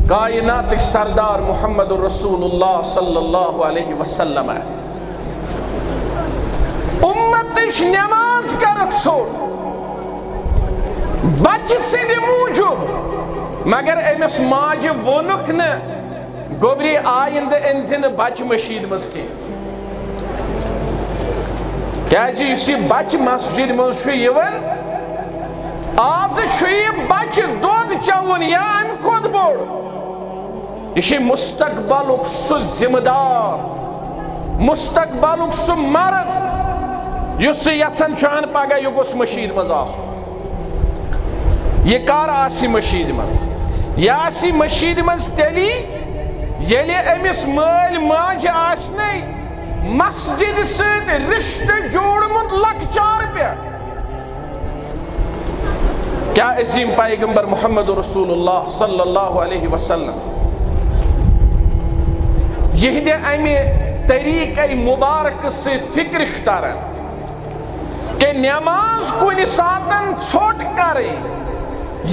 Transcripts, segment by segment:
کائنات سردار محمد رسول اللہ صلی اللہ علیہ وسلم امتش نماز کرک سوٹ بچ سند موجود مگر امس ماج ونک نا گوبری آئند انزن بچ مشید مز کی کیازِ یُس یہ بچ مسجد مز چھُ یِوان آز چھُ یہ بچ دۄد چوُن یا امہِ کھۄتہٕ بوٚڑ یہ چھُ مستقبلُک سُہ ذمہ دار مستقبلُک سُہ مرد یُس ژٕ یژھان چھُہن پگاہ یہِ گوٚژھ مشیٖد منٛز آسُن یہ کر آسہِ مشیٖد منٛز یہِ آسہِ مشیٖد منٛز تیٚلی ییٚلہِ أمِس مٲلۍ ماجہِ آسنَے مسجد سۭتۍ رشتہٕ جوڑمُت لۄکچار پٮ۪ٹھ کیا عظیم پیغمبر محمد رسول اللہ صلی اللہ علیہ وسلم یہندِ امہِ طریقے مبارک سۭتۍ فکر چھُ تران کہ نماز کُنہِ ساتن ژھوٚٹ کرٕنۍ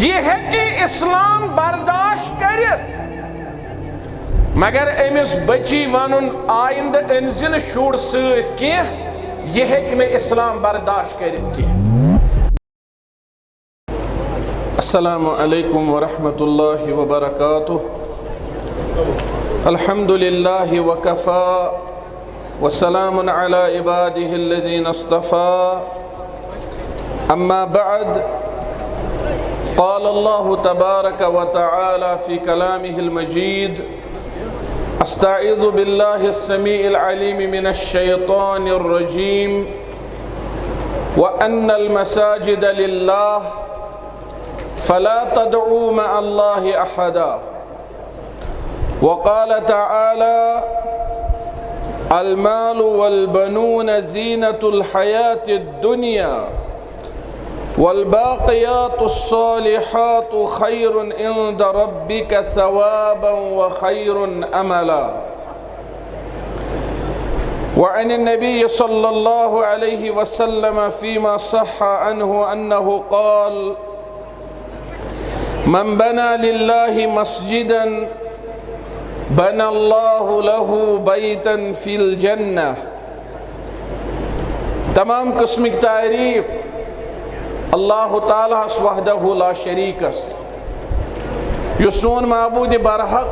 یہ ہیٚکہِ اسلام برداشت کٔرِتھ مگر امس بچی ونن آئند انزن شُر سۭتۍ کینٛہہ یہ ہیٚکہِ نہٕ اسلام برداشت کٔرِتھ کینٛہہ. السلام علیکم ورحمۃ اللہ وبرکاتہ. الحمد للہ وکفى وسلام علی عباده الذین اصطفى. اما بعد قال اللہ تبارک وتعالی فی کلامہ المجید استعیذ باللہ السمیع العلیم من الشیطان الرجیم وَأَنَّ الْمَسَاجِدَ لِلَّهِ فَلَا تَدْعُوا مَعَ اللَّهِ أَحَدًا. وقال تعالى المال والبنون زينة الحياة الدنيا والباقيات الصالحات خير عند ربك ثوابا وخير أملا. وعن النبي صلى الله عليه وسلم فيما صح عنه أنه قال من بنى لله مسجدا بنى الله له بيتا في الجنة. تمام قسم کی تعریف اللہ تعالیٰ وحدہ لا شریک یس سون معبود برحق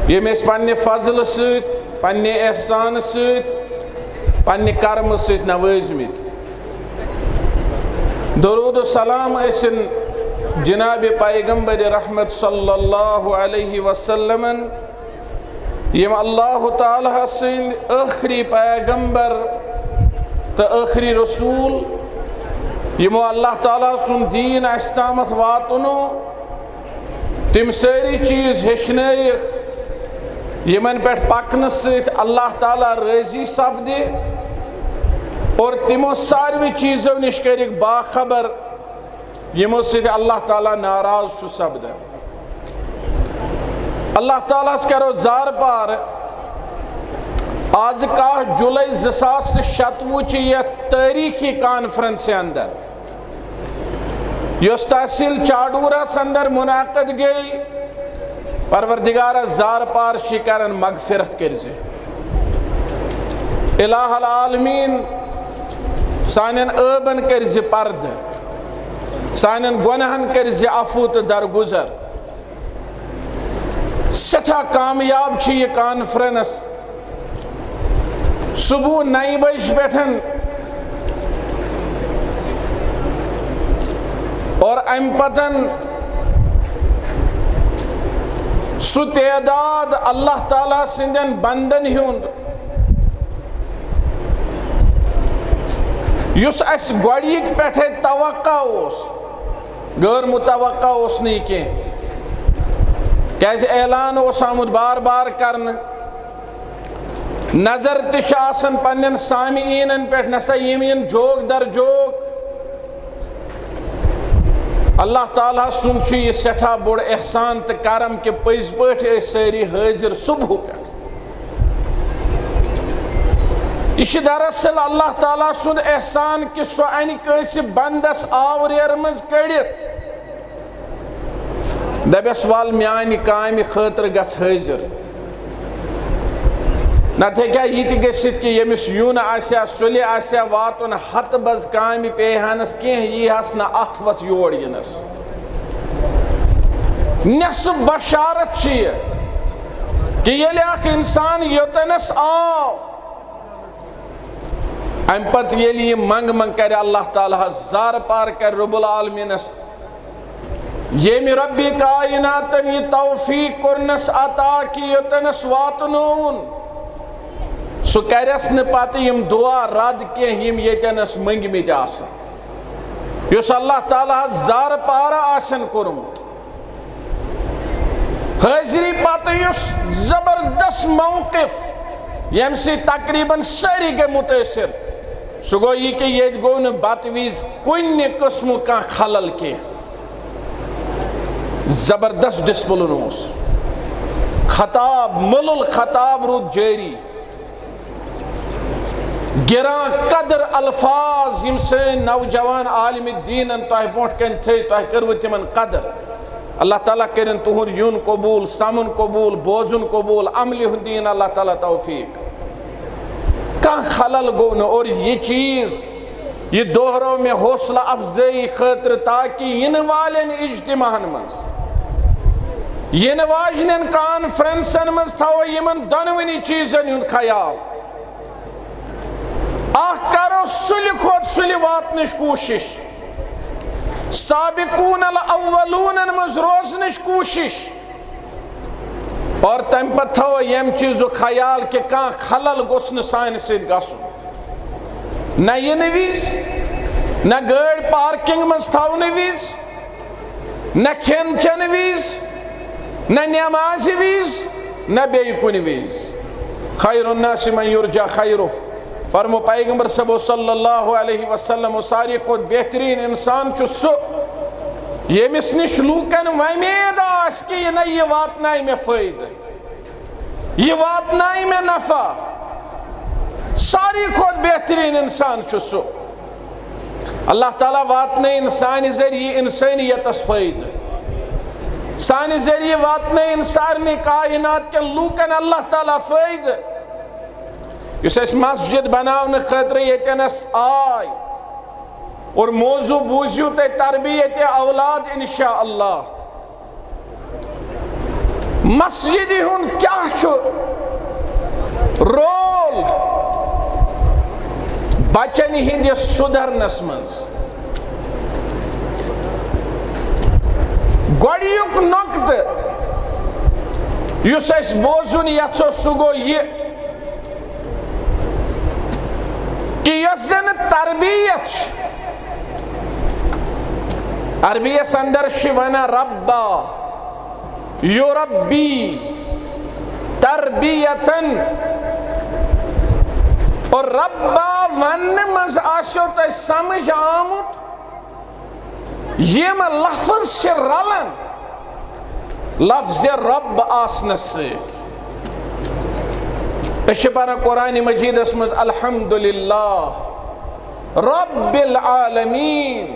یم اس پنہ فضل سۭتۍ پنہ احسان سۭتۍ پنہ کرم سۭتۍ نوٲزمٕتۍ. درود و سلام ٲسِن جناب پیغمبر رحمت صلی اللہ علیہ وسلم یم اللہ تعالیٰ سٕنٛدۍ ٲخری پیغمبر تو ٲخری رسول یمو اللہ تعالیٰ سُنٛد دیٖن اَسہِ تامتھ واتنو تِم سٲری چیٖز ہیٚچھنٲیِکھ یمن پٮ۪ٹھ پکنہٕ سۭتۍ اللہ تعالیٰ رٲضی سپدِ اور تِمو ساروی چیٖزو نِش کٔرِکھ باخبر یمو سۭتۍ اللہ تعالیٰ ناراض چھُ سپدان. اللہ تعالیٰ ہس کرو زار پار آز 1 جولائی 2026 چہِ یتھ تٲریٖخی کانفرنسہِ اندر یۄس تحصیل چاڈوراہس اندر منعقد گٔے پروردگارس زار پار چھِ کران مغفرت کٔرزِ. الہ العالمین سانٮ۪ن ٲبن کٔرزِ پردٕ سانٮ۪ن گۄنہن کٔرزِ عفو تہٕ درگُزر. سٮ۪ٹھاہ کامیاب چھِ یہِ کانفرنس. صبح 9 بجہِ پٮ۪ٹھ اور امہِ پتن سُہ تعداد اللہ تعالیٰ سٕنٛدٮ۪ن بندن ہُنٛد یُس اَسہِ گۄڈنِکۍ پٮ۪ٹھَے توقع اوس غٲر متوقع اوس نہٕ یہِ کینٛہہ کیازِ اعلان اوس آمُت بار بار کرنہٕ. نظر تہِ چھِ آسان پننٮ۪ن سامعیٖنن پٮ۪ٹھ نسا یِم یِن جوگ در جوگ. اللہ تعالیٰ سُنٛد چھُ یہِ سٮ۪ٹھاہ بوٚڑ احسان تہٕ کرم کہِ پٔزۍ پٲٹھۍ ٲسۍ سٲری حٲضِر صبحہٕ پٮ۪ٹھ. یہ چھُ دراصل اللہ تعالیٰ سُنٛد احسان کہ سُہ انہِ کٲنٛسہِ بندس آوریر منٛز کٔڑِتھ دبیس وال میانی کامہِ خٲطرٕ گژھ حٲضِر نتہٕ ہیٚکیٛاہ یہِ تہِ گٔژھِتھ کہِ ییٚمِس یُن آسیا سُلہِ آسیا واتُن ہتہٕ بز کامہِ پیٚیہِ کینٛہہ یی ہس نہٕ اتھ وتھ یور یِنس نٮ۪صٕف بشارت چھِ یہِ کہ ییٚلہِ اکھ اِنسان یوٚتنس آو امہِ پتہٕ ییٚلہِ یہِ منٛگہٕ منٛگہٕ کرِ اللہ تعالیٰ ہس زارٕ پار کرِ رب العالمیٖنس ییٚمہِ ربِ کایناتن یہِ توفیٖق کوٚرنس عطا کہ یوٚتنس واتنووُن سُہ کرٮ۪س نہٕ پتہٕ یِم دعا رد کینٛہہ یِم ییٚتٮ۪نس منٛگمٕتۍ آسن یُس اللہ تعالیٰ ہس زارٕ پارٕ آسن کوٚرمُت حٲضری پتہٕ یُس زبردست موقف ییٚمہِ سۭتۍ تقریٖباً سٲری گٔے مُتٲثر سُہ گوٚو یہِ کہِ ییٚتہِ گوٚو نہٕ بتہٕ وِزِ کُنہِ قٕسمُک کانٛہہ خلل کینٛہہ زبردست ڈسپلن اوس خطاب مُلُل خطاب روٗد جٲری گِران قدر الفاظ یِم سٲنۍ نوجوان عالمِ دیٖنن تۄہہِ برونٛٹھ کَنہِ تھٲے تۄہہِ کٔروٕ تِمن قدر اللہ تعالیٰ کٔرِنۍ تُہُنٛد یُن قبوٗل سمُن قبوٗل بوزُن قبوٗل عملہِ ہُنٛد دِیِن اللہ تعالیٰ توفیٖق کانٛہہ خلل گوٚو نہٕ اور یہِ چیٖز یہِ دۄہرو مےٚ حوصلہٕ افضٲیی خٲطرٕ تاکہِ یِنہٕ والٮ۪ن اجتماعن منٛز یِنہٕ واجنٮ۪ن کانفرنسن منٛز تھاوو یِمن دۄنوٕنی چیٖزن ہُنٛد خیال اکھ کرو سُلہِ کھۄتہٕ سُلہِ واتنٕچ کوٗشش سابقون الاولونن منٛز روزنٕچ کوٗشش اور تمہِ پتہٕ تھاوو ییٚمہِ چیٖزُک خیال کہِ کانٛہہ خلل گوٚژھ نہٕ سانہِ سۭتۍ گژھُن نہ یِنہٕ وِزِ نہ گٲڑۍ پارکنگ منٛز تھاونہٕ وِزِ نہ کھٮ۪ن چٮ۪نہٕ وِزِ نہ نٮ۪مازِ وِزِ نہ بیٚیہِ کُنہِ وِزِ خیر الناس من یرجا خیرُہ فرمو پیغمبر صبو صلی اللہ علیہ وسلم ساروی کھۄتہٕ بہتریٖن اِنسان چھُ سُہ ییٚمِس نِش لوٗکن وۄمید آسہِ کہِ نہ یہِ واتنایہِ مےٚ فٲیدٕ یہِ واتنایہِ مےٚ نفع ساروی کھۄتہٕ بہتریٖن اِنسان چھُ سُہ اللہ تعالیٰ واتنٲیِن سانہِ ذٔریعہٕ اِنسٲنیتس فٲیدٕ سانہِ ذٔریعہٕ واتنٲیِن سارنٕے کاینات کٮ۪ن لوٗکن اللہ تعالیٰ فٲیدٕ یُس اَسہِ مسجد بناونہٕ خٲطرٕ ییٚتٮ۪نس آے اور موضوٗع بوٗزِو تُہۍ تربیتِ اولاد انشاء اللہ مسجدِ ہُنٛد کیٛاہ چھُ رول بچن ہٕنٛدِس سُدھرنس منٛز گۄڈنیُک نۄقطہٕ یُس أسۍ بوزُن یژھو سُہ گوٚو یہِ کہ یۄس زن تربیت چھِ عربیس اندر چھِ ونان ربا یُربی تربیتن اور ربا وننہٕ منٛز آسیو تۄہہِ سمجھ آمُت یِم لفظ چھِ رلان لفظِ رب آسنس سۭتۍ أسۍ چھِ پران قرآنِ مجیٖدس منٛز الحمدُاللہ رب العالمیٖن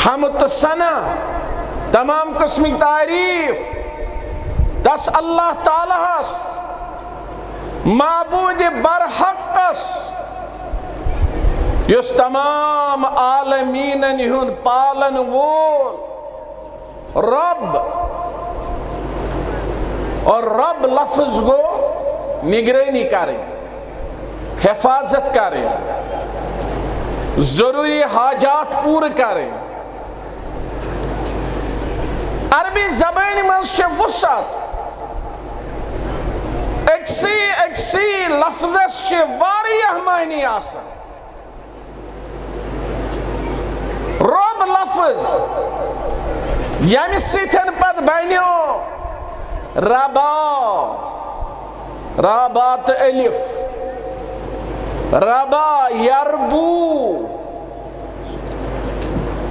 حمد تہٕ ثنا تمام قٕسمٕکۍ تعریٖف تس اللہ تعالیٰ ہس معبوٗدِ برحقس یُس تمام عالمیٖنن ہُنٛد پالن وول رب اور رب لفظ گوٚو نگرٲنی کرٕنۍ حفاظت کرٕنۍ ضروٗری حاجات پوٗرٕ کرٕنۍ عربی زبانہِ منٛز چھِ وُسعت أکسٕے لفظس چھِ واریاہ معنے آسان رب لفظ ییٚمہِ سۭتۍ پتہٕ بنیو ربا رابا تہٕ الف ربا یربو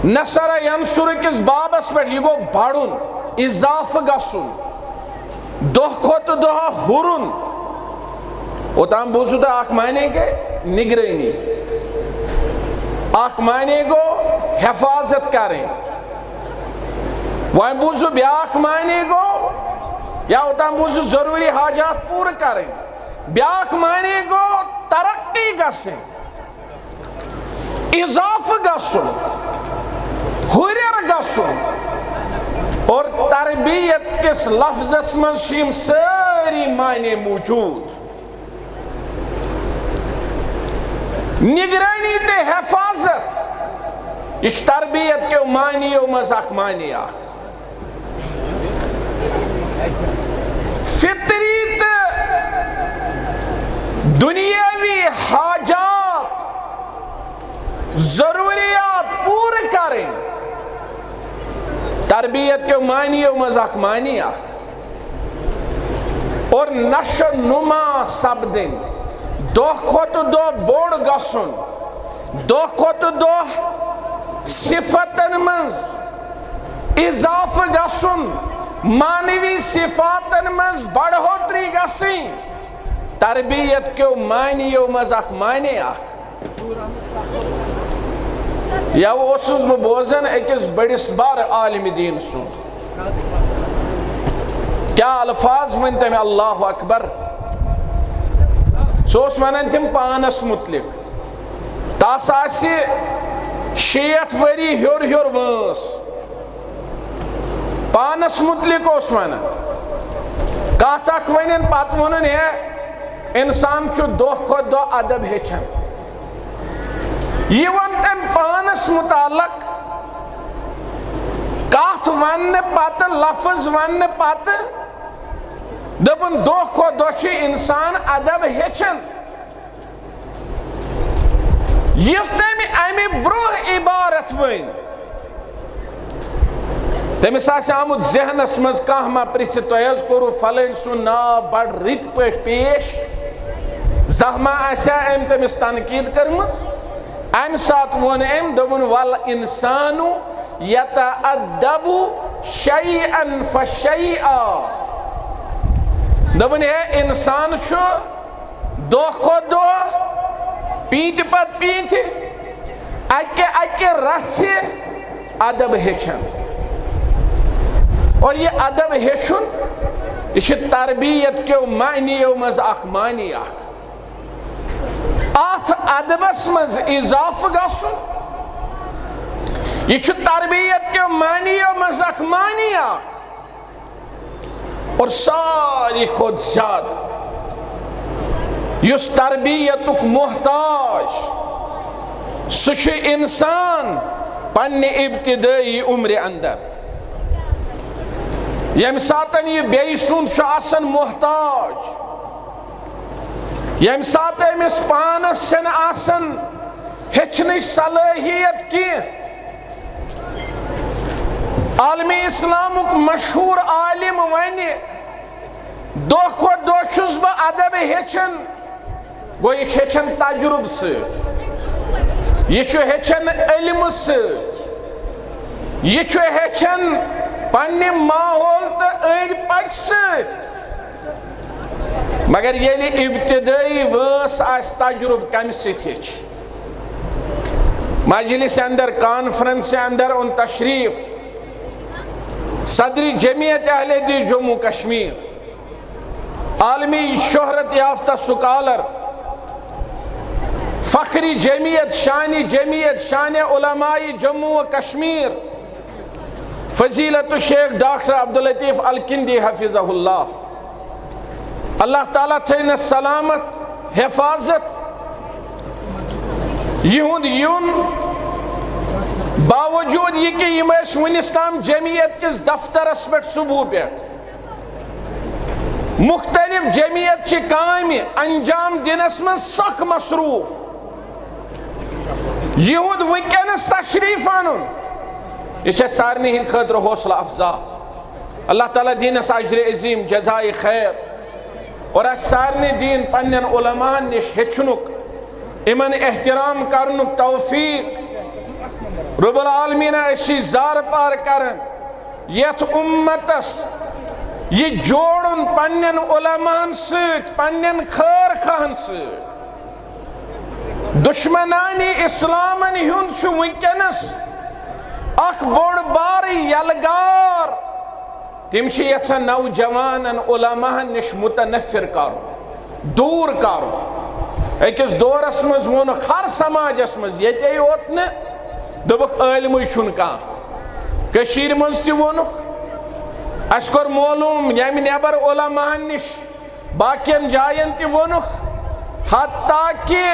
نصر ینصر کِس بابس پٮ۪ٹھ یہِ گوٚو بڑُن اضافہٕ گژھُن دۄہ کھۄتہٕ دۄہ ہُرُن اوٚتام بوٗزوٕ تۄہہِ اکھ معنے گٔے نگرٲنی اکھ معنے گوٚو حفاظت کرٕنۍ وہیں بوزو بیاک معنی گو یا اوتان بوزو ضروری حاجات پور کریں بیاک معنی گو ترقی گسن اضاف گسن ہرر گسن اور تربیت کس لفظ اسمن شیم ساری معنی موجود نگرانی تے حفاظت یہ تربیت کے معنی و مزاق معنی فطری تے دنیاوی حاجات ضروریات پور کریں تربیت کے معنی و مزاق معنی اور نشو نما سبدن دو کھوٹ دو بوڑ گسن دو کھوٹ دو صفتن منز اضاف گسن معنوی صفاتن منز بڑھوتری گسیں تربیت کے معنی و مزاق معنی یا وہ اسوس بوزن ایکس بڑس بار عالم دین سن کیا الفاظ ونتے میں اللہ اکبر سوس ونن تم پانس متعلق تاس آسی 60 وری ہور وانس پانس متعلق اس ونن کات اک ونن پات ونن ہے انسان چھو دو کھوت دو ادب ہیچن یہ ون تم پانس متعلق کات ون پات لفظ ون پات دپن دو کھوت دو چھ انسان ادب ہیچن یہ تمی امی بروہ عبارت ون تمس آس آمد ذہنس مز کانٛہہ پرژھِ تۄہہِ حظ کوٚروٕ فلٲنۍ سُنٛد ناو بڑٕ رٕتۍ پٲٹھۍ پیش زانٛہہ ما آسیا أمۍ تٔمِس تنقیٖد کٔرمٕژ امہِ ساتہٕ ووٚن أمۍ دوٚپُن ول اِنسانُ یتأدبُ شیئا فشیئا دوٚپُن ہے اِنسان چھُ دۄہ کھۄتہٕ دۄہ پیٖنتہِ پتہٕ پیٖنتہِ اکہِ رژھِ ادب ہیٚچھان اور یہ ادب ہیچھن یہ تربیت کے معنیو مز اخ معنی آت ادبس مز اضاف گسن یہ تربیت کے معنیو مز اخ معنی اور ساری کھوت زیادہ یس تربیتک محتاج سہ انسان پنہ ابتدائی عمر اندر یم ساتن یہ بیئی سند آسن محتاج یم سات امس پانس چھ آسن ہیچنچ صلاحیت کی عالمی اسلامک مشہور عالم ون دہ کھوت دہ چھس بہ ادب ہیچن گو یہ ہیچن تجرب ست یہ ہیچن علم ست یہ ہیچن پنہ ماحول تو أنٛدۍ پٔکۍ سۭتۍ مگر ییٚلہِ ابتدائی وٲنٛس آسہِ تجرب کمہِ سۭتۍ ہیٚچھِ مجلس اندر کانفرنس اندر اون تشریف صدر جمعیت اہل حدیث جموں کشمیر عالمی شہرت یافتہ سکالر فخری جمعیت شان علماء جموں و کشمیر فضیلت الشیخ ڈاکٹر عبداللطیف الکندی حفظہ اللہ تعالیٰ تھین سلامت حفاظت یہند یون باوجود یہ کہ یہ ونستام جمعیت کس دفترس پہ صبح پہ مختلف جمعیت چی کامی انجام دنس میں سخ مصروف یہود ونکس تشریف آنن یہ سارنی ہند خاطر حوصلہ افزا اللہ تعالیٰ دینس اجر عظیم جزائے خیر اور سارنی دین پنن علماء نش ہیچنک امن احترام کرنک توفیق رب العالمین اسی زار پار کرن یت امتس یہ جوڑن پنن علماء سۭتۍ پنن خیر خان سۭتۍ دشمنانی اسلامن ہند ونکس اخ بوڑ بار یلگار تم چھ یژھان نوجوانن علماءن نش متنفر کرو دور کرو اکس دورس مز وونک ہر سماجس مز یتے یوت نہ دبک علمے چھن کانٛہہ کشیر مز تہ وونک اس کور معلوم یمہ نیبر علماءن نش باقین جائن تہ وونک حتیٰ کہ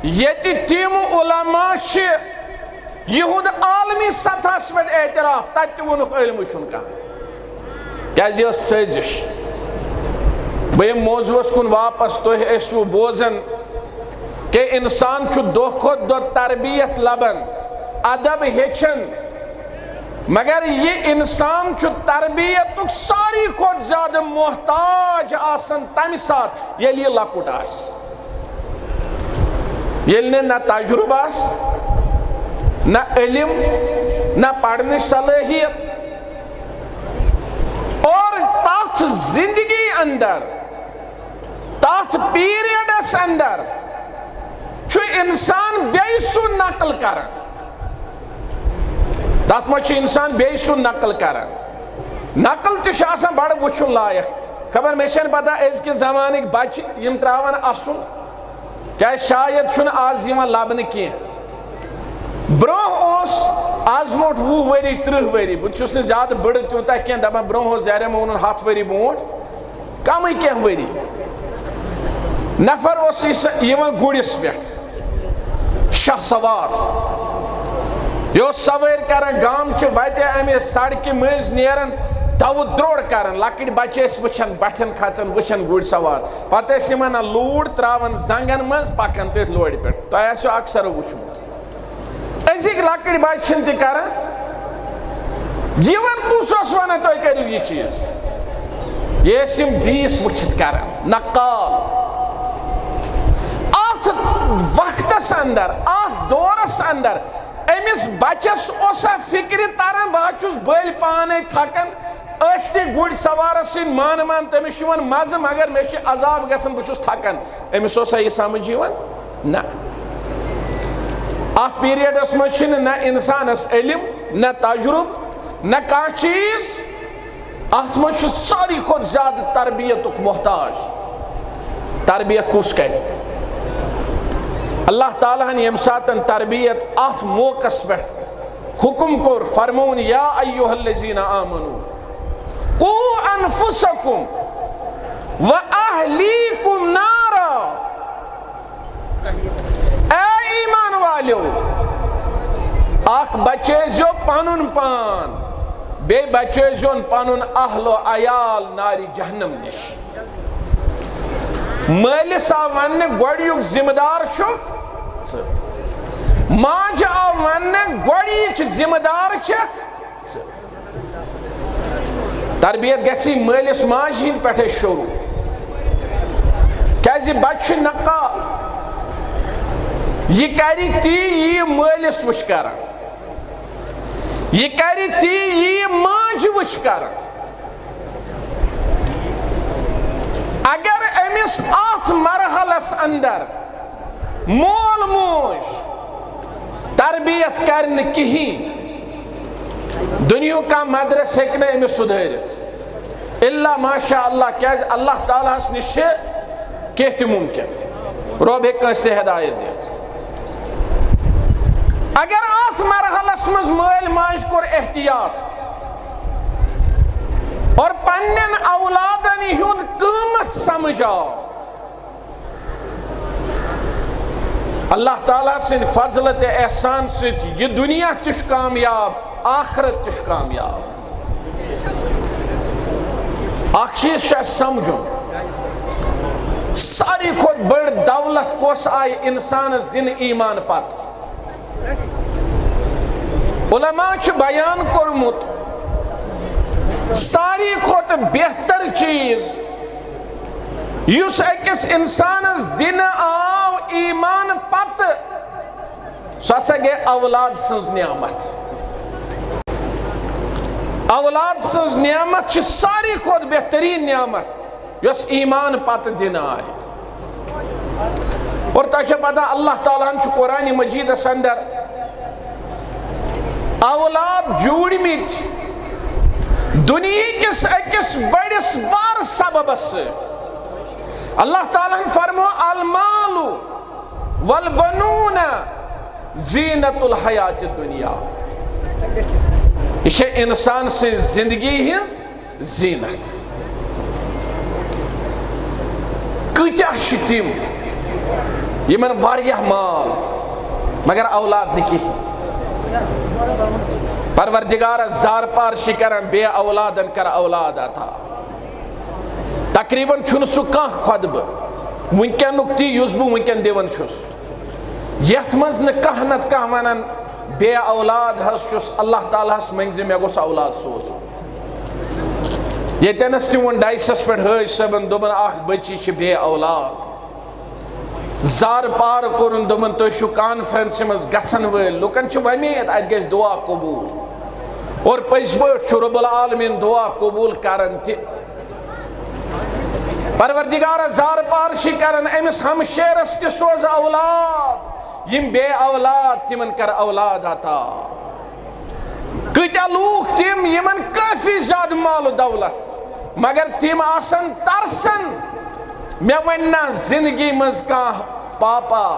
یتی تم علماء چھ یہود عالمی سطحس پہ اعتراف تت وونک علم چھن کانٛہہ کیازِ یہ سازش بہم موضوعس کن واپس تُہۍ ٲسوٕ بوزان کہ انسان چھُ دۄہ کھۄتہٕ دۄہ تربیت لبان ادب ہیٚچھان مگر یہ انسان چھُ تربیتُک ساروی کھۄتہٕ زیادٕ محتاج آسان تمہِ ساتہٕ ییٚلہِ یہِ لۄکُٹ آسہِ ییٚلہِ نہٕ نہ تجربہ آسہِ نہ علم نہ پڑھنٕچ صلٲحیت اور تاتھ زندگی اندر تاتھ پیریڈس اندر چھُ انسان بیٚیہِ سُہ نقل کران تاتھ منٛز چھُ انسان بیٚیہِ سُہ نقل کران نقل تہِ چھُ آسان بڑٕ وٕچھُن لایق خبر مےٚ چھنہٕ پتہ أزکہِ زمانٕکۍ بچہِ یِم تراون اَسُن کیازِ شاید چھُنہٕ آز یِوان لبنہٕ کینٛہہ برونٛہہ اوس آز برونٛٹھ 20 ؤری 30 ؤری بہٕ چھُس نہٕ زیادٕ بٔڑٕ تیوٗتاہ کینٛہہ دپان برونٛہہ اوس زیادٕ مےٚ ووٚنُن 100 ؤری برونٛٹھ کمٕے کینٛہہ ؤری نفر اوس یِوان گُرِس پٮ۪ٹھ شاہ سوار یہِ اوس سوٲرۍ کران گامچہِ وتہِ امہِ سڑکہِ مٔنٛزۍ نیران دو دروڑ کران لۄکٕٹۍ بچہِ ٲسۍ وٕچھان بٹھٮ۪ن کھژان وٕچھان گُرۍ سوار پتہٕ ٲسۍ یِمن لوٗر تراوان زنگن منٛز پکان تٔتھۍ لورِ پٮ۪ٹھ تۄہہِ آسیو اکثر وٕچھمُت أزِکۍ لۄکٕٹۍ بچہِ چھِنہٕ تہِ کران یِوان کُس اوس ونان تُہۍ کٔرِو یہِ چیٖز یہِ ٲسۍ یِم بیٚیِس وٕچھِتھ کران نقال اتھ وقتس اندر اتھ دورس اندر أمِس بچس اوسا فکرِ تران بہٕ چھُس بٔلۍ پانے تھکان أتھۍ تہِ گُرۍ سوارس سۭتۍ مان تٔمِس چھُ یِوان مزٕ مگر مےٚ چھُ عذاب گژھان بہٕ چھُس تھکان أمِس اوسا یہِ سمجھ یِوان نہ اتھ پیریڈس منٛز چھُنہٕ نہ انسانس علم نہ تجربہٕ نہ کانٛہہ چیٖز اتھ منٛز چھُ ساروی کھۄتہٕ زیادٕ تربیتُک محتاج تربیت کُس کرِ اللہ تعالیٰ ہن ییٚمہِ ساتہٕ تربیت اتھ موقعس پٮ۪ٹھ حکم کوٚر فرموُن یا ایُّہا الذیٖنَ آمنوٗ قُوٗ انفُسَکُم وَأَہْلِیکُم نارا اے ایمان والیو اکھ بچٲیزیو پنُن پان بیٚیہِ بچٲیزیون پنُن اہل و عیال نارِ جہنم نِش مٲلِس آو وننہٕ گۄڈنیُک ذمہٕ دار چھُکھ ژٕ ماجہِ آو وننہٕ گۄڈنِچ ذمہٕ دار چھکھ ژٕ تربیت گژھِ مٲلِس ماجہِ ہِنٛدۍ پٮ۪ٹھے شروٗع کیازِ بچہِ چھُ نقال یہِ کرِ تی یی مٲلِس وٕچھ کران یہِ کرِ تی یی ماجہِ وٕچھ کران اگر أمِس اتھ مرحلس اندر مول موج تربیت کرِ نہٕ کِہیٖنۍ دُنیہُک کانٛہہ مدرس ہیٚکہِ نہٕ أمِس سُدھٲرِتھ الا ماشاء اللہ کیازِ اللہ تعالیٰ ہس نِش چھِ کینٛہہ تہِ مُمکِن رۄب ہیٚکہِ کٲنٛسہِ تہِ ہدایت دِتھ اگر اتھ مرحلس منٛز مٲلۍ ماجہِ کوٚر احتیاط اور پننٮ۪ن اولادن ہُنٛد قۭمت سمجھ آو اللہ تعالیٰ سٕنٛدِ فضلہٕ تہٕ احسان سۭتۍ یہِ دُنیا تہِ چھُ کامیاب آخرت تہِ چھُ کامیاب اکھ چیٖز چھُ اَسہِ سمجھُن ساروی کھۄتہٕ بٔڑ دولت کۄس آیہِ انسانس دِنہٕ ایمان پتہٕ علماء چھُ بیان کوٚرمُت ساروی کھۄتہٕ بہتر چیٖز یُس أکِس انسانس دِنہٕ آو ایمان پتہٕ سُہ ہسا گٔے اولاد سٕنٛز نعمت اولاد سٕنٛز نعمت چھِ ساروی کھۄتہٕ بہتریٖن نعمت یۄس ایمان پتہٕ دِنہٕ آیہِ اور تۄہہِ چھو پتہ اللہ تعالیٰ ہن چھُ قرآنِ مجیٖدس اندر اولاد جوٗڑمٕتۍ دنیا کس اکس بڑس بار سبب اللہ تعالیٰ فرمو المال والبنون زینت الحیات الدنیا، یہ انسان سے زندگی ہز زینت. کتیا تم یمن واریاہ مال مگر اولاد نکی. پروردگار زار پار شکرن بے اولادن کر اولاد عطا. تقریباً چھن سو کان خودب ونکن نکتی یوز بو ونکن دیون چھس یت مز نہ کانٛہہ نتہٕ کانٛہہ ونان بے اولاد حس چھس اللہ تعالیٰ ہس منگزِ مے گوٚژھ اولاد سوز. یتنس تہِ ووٚن ڈایسس پٮ۪ٹھ حٲج صٲبن دوٚپن اکھ بچی چھِ بے اولاد. زار پار کورن دوٚپن تُہۍ چھِو کانفرنسہِ منٛز گژھن وٲلۍ لُکن چھِ وۄمید اتہِ گژھِ دعا قبوٗل اور پٔزۍ پٲٹھۍ چھُ رب العالمیٖن دعا قبوٗل کران تہِ. پروردگار زار پار چھ کران امس ہمشیرس تہ سوز اولاد یم بے اولاد تمن کر اولاد عطا. کتیا لوگ تم یمن کافی زیادہ مال و دولت مگر تم آسن ترسن مے وننا زندگی مز کان پاپا.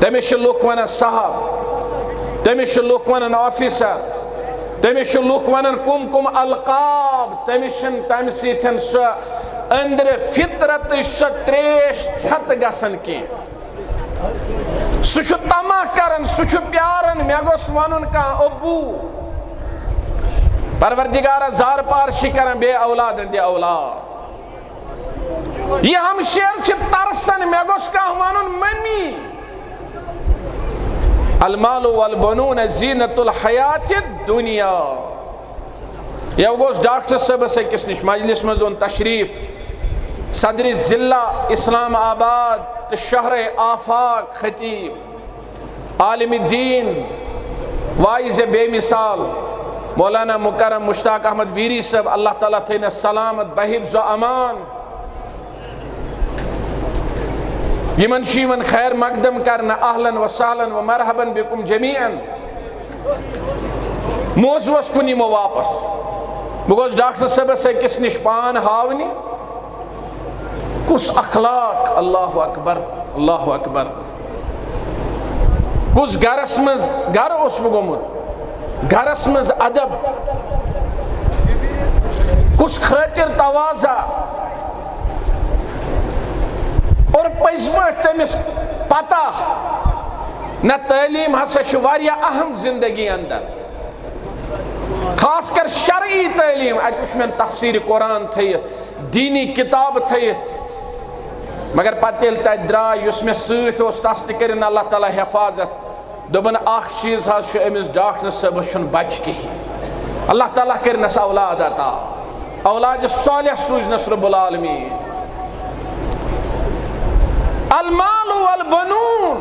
تمس لوگ ونان صاحب، تمس لوگ ونان آفیسر، تمس لوگ ونان کم کم القاب. تمس تمہ سن سو اندر فطرت سو تریش ژھت گژھان کی. سہ تما کران سہ پیاران مے گوٚژھ ونن کانٛہہ ابو. پروردگار زار پار چھ کران بے اولادن دِ اولاد. یہ ہمشیر چھ ترسان مے گوٚژھ کانٛہہ ونن ممی. المال والبنون زینت الحیات الدنیا. یہ گوس ڈاکٹر صاحبس أکس نش مجلس مز اون تشریف صدر ضلع اسلام آباد تو شہر آفاق خطیب عالم الدین واعظ بے مثال مولانا مکرم مشتاق احمد ویری صاحب. اللہ تعالیٰ تھین سلامت بحفظ و امان. یمن شیون خیر مقدم کرنا اہلا و سہلا و مرحبا بكم جميعا. موضوعس کن یمو واپس بہ گوس ڈاکٹر صاحبس أکس نش پان ہاونی کس اخلاق. اللہ اکبر اللہ اکبر. کس گرس مز گر اوس بہ گومت گرس مز ادب کس خاطر تواضع اور پٔزۍ پٲٹھۍ تٔمِس پتہ نہ تعلیٖم ہسا چھِ واریاہ اہم زندگی اندر خاص کر شرعی تعلیٖم. اتہِ وٕچھ مےٚ تفسیٖر قرآن تھٲیِتھ دیٖنی کتاب تھٲیِتھ مگر پتہٕ ییٚلہِ تتہِ درٛاے یُس مےٚ سۭتۍ اوس تس تہِ کٔرِنۍ اللہ تعالیٰ حفاظت. دوٚپُن اکھ چیٖز حظ چھُ أمِس ڈاکٹر صٲبس چھُنہٕ بچہِ کِہیٖنۍ. اللہ تعالیٰ کٔرنس اولاد عطا، اولاد صالح سوٗزنس رب العالمیٖن. المال والبنون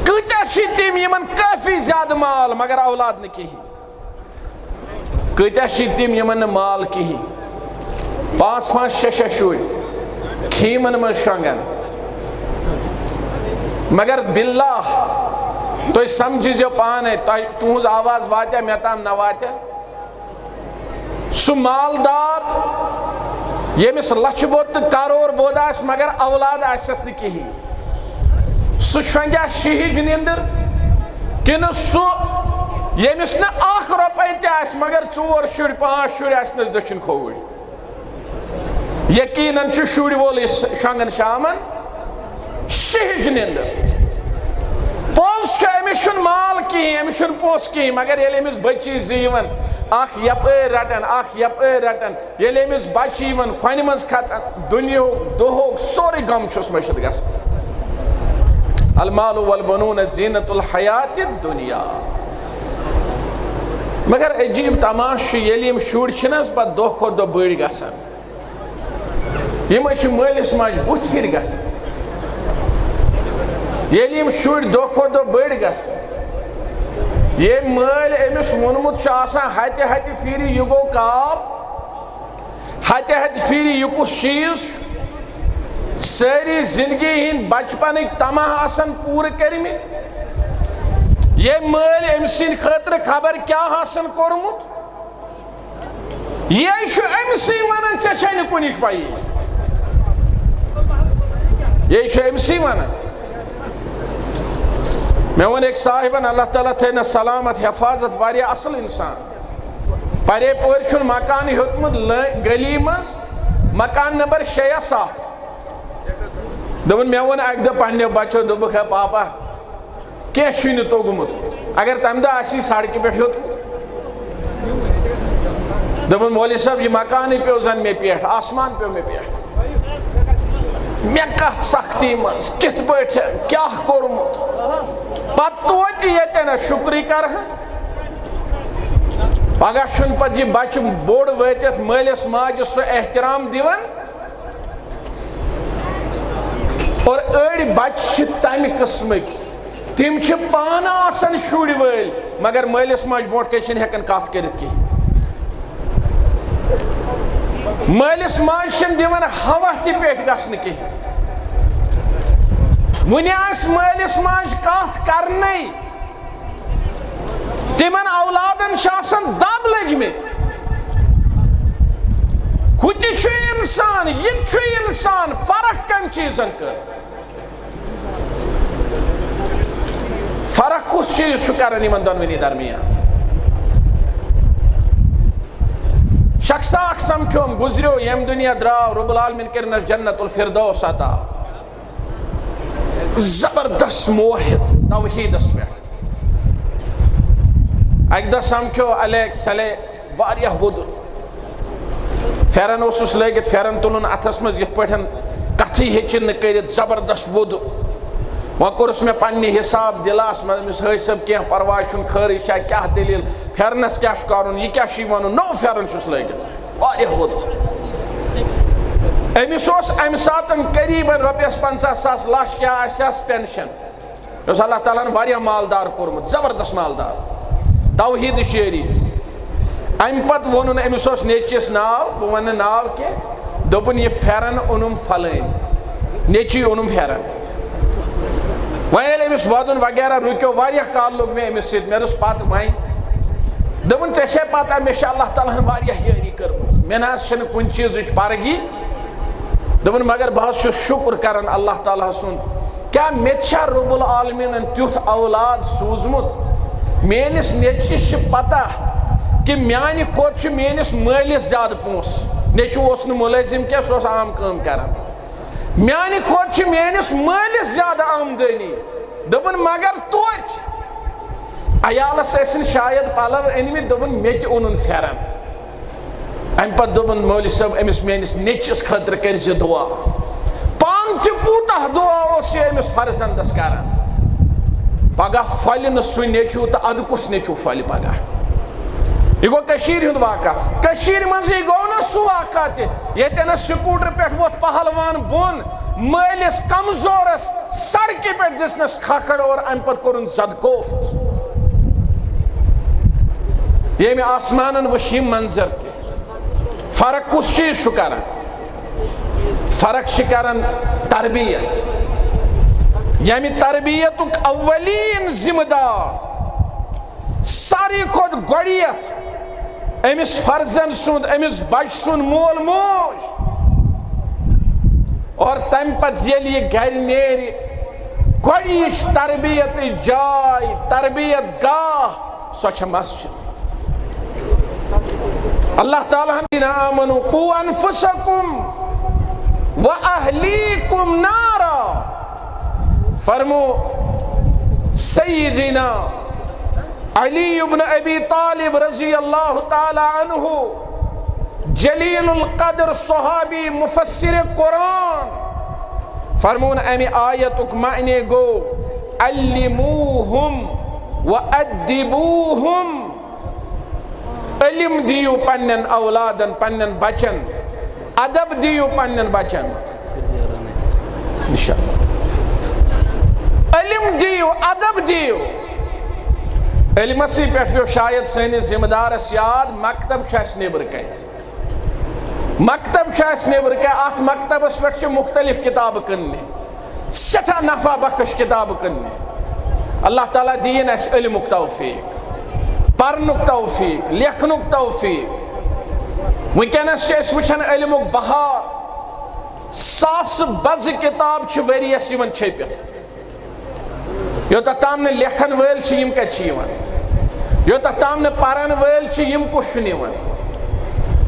کتیا چھ تم یمن کافی زیادہ مال مگر اولاد نہ کہین. کتیا چھ تم یمن مال کہین 5 5 6 6 شُرۍ خیمن من شونگن مگر باللہ تُہۍ سمجھزیو پانے تُہنٛز آواز واتیا مےٚ تام نہ واتیا. سُہ مالدار یمس لچھ بود تو کروڑ بود آس مگر اولاد آسس نہ کہین. سہ شونگیا شہج نیندر کن سہ یمس نہ اخ رۄپے تہ آس مگر 4 شُرۍ 5 شُرۍ آسنس دٔچھِنۍ کھووٕرۍ. یقیناً چھ شُرۍ وول شونگن شامن شہج نیندر. پوٚز چھُ أمِس چھُنہٕ مال کِہیٖنۍ، أمِس چھُنہٕ پونٛسہٕ کِہیٖنۍ مگر ییٚلہِ أمِس بٔچی زٕ یِوان اکھ یپٲرۍ رٹان اکھ یپٲرۍ رٹان ییٚلہِ أمِس بچہِ یِوان کھۄنہِ منٛز کھژان دُنیہُک دۄہُک سورُے غم چھُس مٔشِتھ گژھان. المال والبنون زینت الحیات الدنیا. مگر عجیب تماش چھُ ییٚلہِ یِم شُرۍ چھِنہٕ حظ پتہٕ دۄہ کھۄتہٕ دۄہ بٔڑۍ گژھان یِم حظ چھِ مٲلِس ماجہِ بُتھِ پھِرِ گژھان. ییٚلہِ یِم شُرۍ دۄہ کھۄتہٕ دۄہ بٔڑۍ گژھان ییٚمۍ مٲلۍ أمِس ووٚنمُت چھُ آسان ہتہِ ہتہِ پھِرِ یہِ گوٚو کاب ہتہِ ہتہِ پھِرِ یہِ کُس چیٖز چھُ. سٲری زندگی ہٕنٛدۍ بچپنٕکۍ تماہ آسان پوٗرٕ کٔرمٕتۍ یہ مل ام سن خاطر خبر کیا حاصل کورمت یہ ام سی ونان ژے چھے نہ کنچ پائی یہ ام سی ونان میں ون ایک صاحبن اللہ تعالیٰ تھینا سلامت حفاظت واریاہ اصل انسان پرے پور چھن مکان ہیوتمت گلی مز مکان نمبر 6 یا 7 دپن میں ون اک دہ پنہ بچو دپک ہے پاپا کی چھ توگمت اگر تمہ دہ آسی سڑکہ پہ ہیوتمت دپن مولوی صاحب یہ مکان پیو زن مے پیٹھ آسمان پیو مے پیٹھ مے کت سختی مز کت پہ کیا کورمت پتہ توتہ یتن شکری کرہ پگہ چھن پتہ یہ بچہ بوڑ وٲتِتھ مٲلِس ماجہ سُہ احترام دِوان اور أڑۍ بچہ چھِ تمہِ قٕسمٕکۍ تِم چھِ پانہٕ آسان شُرۍ وٲلۍ مگر مٲلِس ماجہِ برونٛٹھ کَنۍ چھِنہٕ ہٮ۪کان کتھ کٔرِتھ کِہیٖنۍ مٲلِس ماجہِ چھِنہٕ دِوان ہوا تہِ پیٚٹھۍ گژھنہٕ کِہیٖنۍ وُنہِ آسہِ مٲلِس ماجہِ کتھ کرنٕے تمن اولادن آسان دب لگمت ہُتہِ چھُ انسان یہ چھُ انسان فرق کم چیزن کر فرق کس چیز چھُ کران یمن دونونی درمیان شخصا اکھ سمکھیوم گزریو یم دنیا دراو رب العالمین کرنس جنت الفردوس عطا زبردست موحد توحیدس پہ اک دہ سمکھو الیک سلے واریاہ وُدر پھیرن اوسُس لٲگِتھ پھیرن تُلُن اتھس منٛز یِتھ پٲٹھۍ کتھٕے ہیٚچِن نہٕ کٔرِتھ زبردست وُدر وۄنۍ کوٚرُس مےٚ پننہِ حساب دِلاس منٛز أمِس حٲج صٲب کینٛہہ پرواے چھُنہٕ خٲرٕے چھا کیٛاہ دٔلیٖل پھیرنس کیٛاہ چھُ کرُن یہِ کیٛاہ چھُے وَنُن نوٚو پھیرن چھُس لٲگِتھ واریاہ وُدر أمِس اوس امہِ ساتہٕ قریٖبن رۄپیس 50,000 لچھ کیٛاہ آسٮ۪س پینشن یہِ اوس اللہ تعالیٰ ہن واریاہ مالدار کوٚرمُت زبردست مالدار توحید شریٖف امہِ پتہٕ ووٚنُن أمِس اوس نیٚچوِس ناو بہٕ ونہٕ ناو کینٛہہ دوٚپُن یہِ پھیرن اوٚنُم فلٲنۍ نیٚچوی اوٚنُم پھیرن وۄنۍ ییٚلہِ أمِس ودُن وغیرہ رُکیو واریاہ کال لوٚگ مےٚ أمِس سۭتۍ مےٚ دوٚپُس پتہٕ وۄنۍ دوٚپُن ژےٚ چھے پتہ مےٚ چھِ اللہ تعالیٰ ہن واریاہ یٲری کٔرمٕژ مےٚ نہ حظ چھنہٕ کُنہِ چیٖزٕچ پرگی دوٚپُن مگر بہٕ حظ چھُس شُکر کران اللہ تعالیٰ ہس سُنٛد کیٛاہ مےٚ تہِ چھا رب العالمیٖنن تیُتھ اولاد سوٗزمُت میٲنِس نیٚچوِس چھِ پتہ کہ میانہِ کھۄتہٕ چھُ میٲنِس مٲلِس زیادٕ پونٛسہٕ نیٚچوٗ اوس نہٕ مُلٲزِم کینٛہہ سُہ اوس عام کٲم کران میانہِ کھۄتہٕ چھِ میٲنِس مٲلِس زیادٕ آمدٲنی دوٚپُن مگر توتہِ عیالس ٲسِن شاید پلو أنمٕتۍ دوٚپُن مےٚ تہِ اوٚنُن پھیرن امہِ پتہٕ دوٚپُن مولوی صٲب أمِس میٲنِس نیٚچوِس خٲطرٕ کٔرۍ زِ دُعا پانہٕ تہِ کوٗتاہ دُعا اوس یہِ أمِس فرزندس کران پگہ پھۄلہِ نہٕ سُہ نیٚچوٗ تہٕ ادٕ کُس نیٚچوٗ پھۄلہِ پگہ یہ گو کشیر ہند واقعہ کشیر منزی گو نا سو واقعہ تہ یتن سکوٹر پہ ووت پہلوان بون مالس کمزورس سڑکہ پہ دسنس کھکڑ اور ام پت کورن زد کوفت یہ میں آسمانن وشیم منظر تہ فرق کس چیز چھُ کران فرق چھ کران تربیت یعنی تربیتک اولین ذمہ دار ساری کھوت گوڑیت امس فرزن سند امس بچ سند مول موج اور تم پت یل یہ گھر نیری گوڑیش تربیت جائے تربیت گاہ سوچ مسجد اللہ تعالیٰ آمنوا قوا انفسکم واہلیکم نارا فرمو سیدنا علی بن ابی طالب رضی اللہ تعالی عنہ جلیل القدر صحابی مفسر قرآن فرمون امی آیتک معنی گو علموہم وادبوہم علم دیو پنن اولادن پنن بچن ادب دیو پنن بچن علم دیو ادب دیو علم سی پہ شاید سنس ذمہ دارس یاد مکتب نبر کن مکتب نبر کن ات مکتبس پہ مختلف کتاب کٕننہِ سٹھا نفع بخش کتاب کٕننہِ اللہ تعالیٰ دین اس علمک توفیق، پرنک توفیق، لیکھنک توفیق۔ ونکینس اس وچھن علمک بہار، ساس بز کتاب چھ وریس یمن چھپت، یوتہ تام نے لیکھن ویل چھ یم کت چھ یوان، یوتہ تام نے پرن ویل چھ یم کس چھ نیوان۔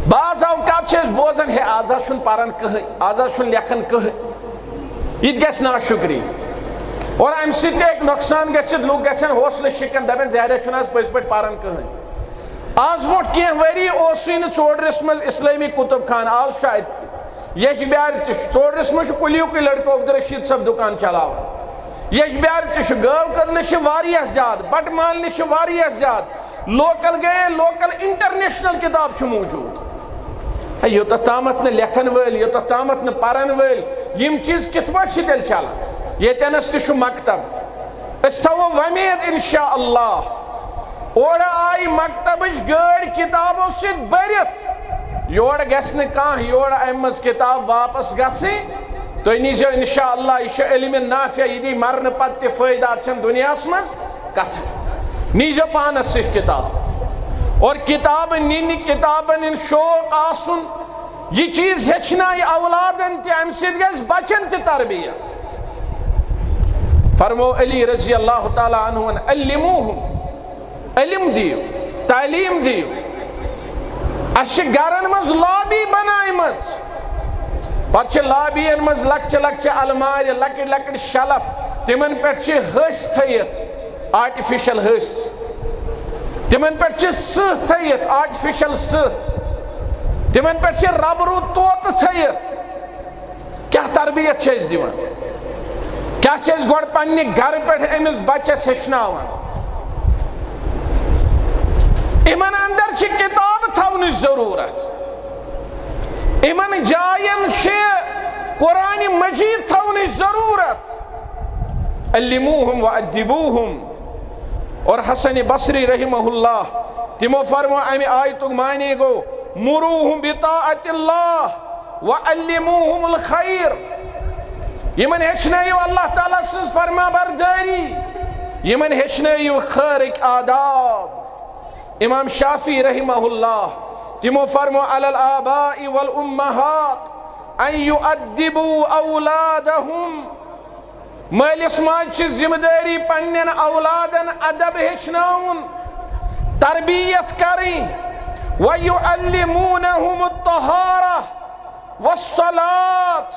بعض اوقات چھ اس بوزن ہے آزا چھن پرن کہے، آزا چھن لیکھن کہے، یہ گیس ناشکری۔ اور ام سیتے ایک نقصان گیسید لوگ گیسن حوصلہ شکن دبن زیادہ چھن آز پس پٹ پرن کہے۔ آز موٹ کیا وری اوسین چوڑرس مز اسلامی کتب خان، آز شاید یش بیار تش چوڑرس مز کلیو کی لڑکو عبدالرشید صاحب دکان چلاو، یش بیار تش گو کرنے چھ واریہ زیاد، بٹ مالنے چھ واریہ زیاد، لوکل گئے لوکل انٹرنیشنل کتاب چھ موجود۔ یوتہ تامت نے لیکھن ویل، یوتہ تامت نے پرن ویل، یم چیز کت پٹ چھ تیل چلا، یہ تینس تش مکتب۔ اس سو ومید انشاءاللہ اوڑا آئی مکتبش گڑ کتابوں سے برت، یوڑا گسن کان یوڑا ایمز کتاب واپس گسی تو انیجو انشاءاللہ یہ علم نافع یہ مرن پت فائدہ چند دنیا اسمز کتھا نیجو پانس سے کتاب اور کتاب نینی کتابن ان شوق آسن یہ چیز ہچنا یہ اولادن تی امسید گیس بچن تی تربیت۔ فرمو علی رضی اللہ تعالیٰ عنہ علموہم، علم دیو، تعلیم دیو۔ اچھ گرن مز لابی بنائی مز، پتہ لابین مز لکچ لکچ الماری لکڑ لکڑ شلف تمن پہ ہس تھیت آرٹیفیشل ہس، تمن پہ سہ تھیت آرٹیفیشل سہ، تمن پہ ربرو توت تھیت۔ کیا تربیت چھ اس دیوان، کیا چھ اس گوڑ پنی گھر پہ امس بچس ہچناوان۔ ایمن اندر چھ کتاب تھونی ضرورت، ایمن جائن چھ قرآن مجید تھونی ضرورت۔ علموہم وعدبوہم۔ اور حسن بصری رحمہ اللہ تمو فرمو امی آیتک معنی گو مروہم بطاعت اللہ وعلموہم الخیر۔ یمن ہچنائیو اللہ تعالیٰ سنس فرما برداری، یمن ہچنائیو خیرک آداب۔ امام شافعی رحمہ اللہ تمو فرمو علی الآباء والامہات ان یؤدبوا اولادہم، مالس ماج چھ ذمہ داری پنن اولادن ادب ہچناون، تربیت کریں، وَيُعَلِّمُونَهُمُ الطَّهَارَةَ وَالصَّلَاةَ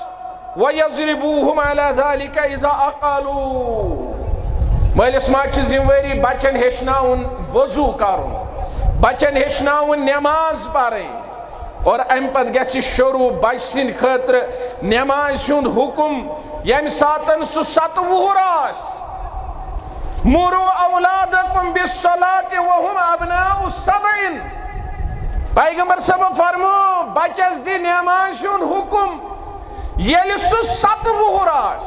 وَيَضْرِبُوهُمْ عَلَى ذَلِكَ إِذَا أَقَلُوا۔ مالس ماج چھ ذمہ داری بچن ہچناون وضو کرن، بچن ہچناون نماز پڑھیں، اور ام پت گژھِ شروع بچ سند خاطر نماز ہند حکم یم ساتن سہ 7 وُہُر آس۔ مروا اولادکم بالصلاة وهم ابناء 7۔ پیغمبر صاحب فرمو بچس دی نماز ہند حکم یل سہ 7 وُہُر آس۔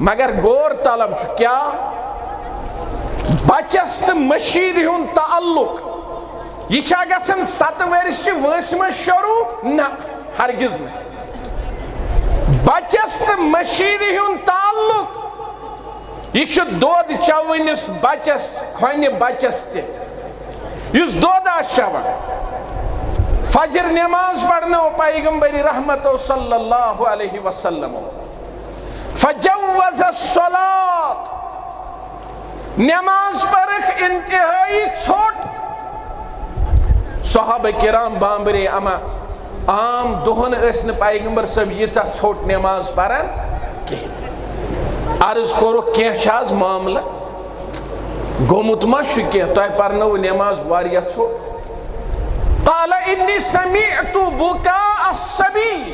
مگر غور طلب چھ کیا بچس تو مشید ہند تعلق یہ چھا گژھن 7 ورس چہ وٲنٛسہِ منٛز شروع؟ نہ، ہرگز نہ۔ بچس تو مشید ہند تعلق یہ چھ دود چونس بچس کھونہ بچس تہ یس دود آس چوان۔ فجر نماز پڑھنو پیغمبر رحمت صلی اللہ علیہ وسلم فجوز الصلاة، نماز پرخ انتہائی چھوٹ۔ صحابہ کرام بامبرے اما عام دہن اسن پیغمبر صاحب یہ چھوٹ نماز پرن کہ عرض کرو کیا شاز معاملہ گومت ما شکیہ تو پرنو نماز واریہ چھوٹ۔ قال انی سمعت بکاء الصبی،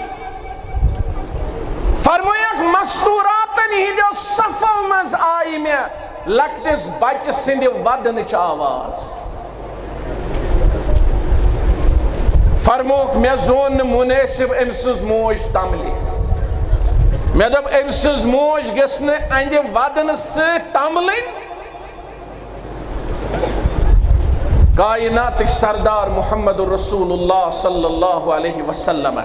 فرمویک مستوراتن ہی جو صفو مز آئی میں لکٹس بچ سند ودن چ آواز۔ فرموک میں زون مناسب امسز موج تملی، میں دب امسز موج گسن اند ودن سے تملی۔ کائنات سردار محمد رسول اللہ صلی اللہ علیہ وسلم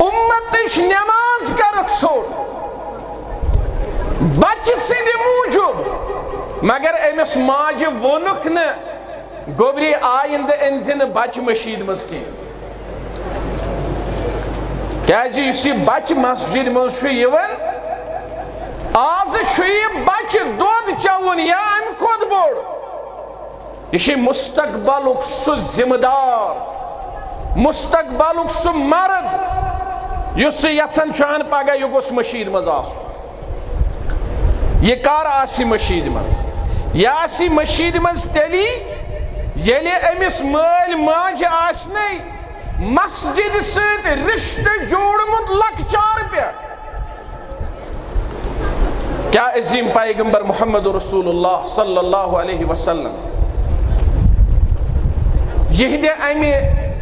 امتش نماز کرک چھوٹ، بچہ سند موجود مگر امس ماجہ وونک نا گوبری آئندہ انزن بچہ مشید مز کی کیازِ یُس یہ بچہ مسجد مز یوان آز یہ بچہ دودھ چون یا ام کھوت بوڑ یہ مستقبلک سہ ذمہ دار مستقبلک سہ مرد یس یژھان چھان پگہ یہ گوس مشید مز آسن یہ کر آسی مشید مز یہ آسی مشید مز تیلی ییلہِ امس مال ماجہ آسنے مسجد ست رشتہ جوڑمت لکچار پہ کیا عظیم پیغمبر محمد رسول اللہ صلی اللہ علیہ وسلم یہ امی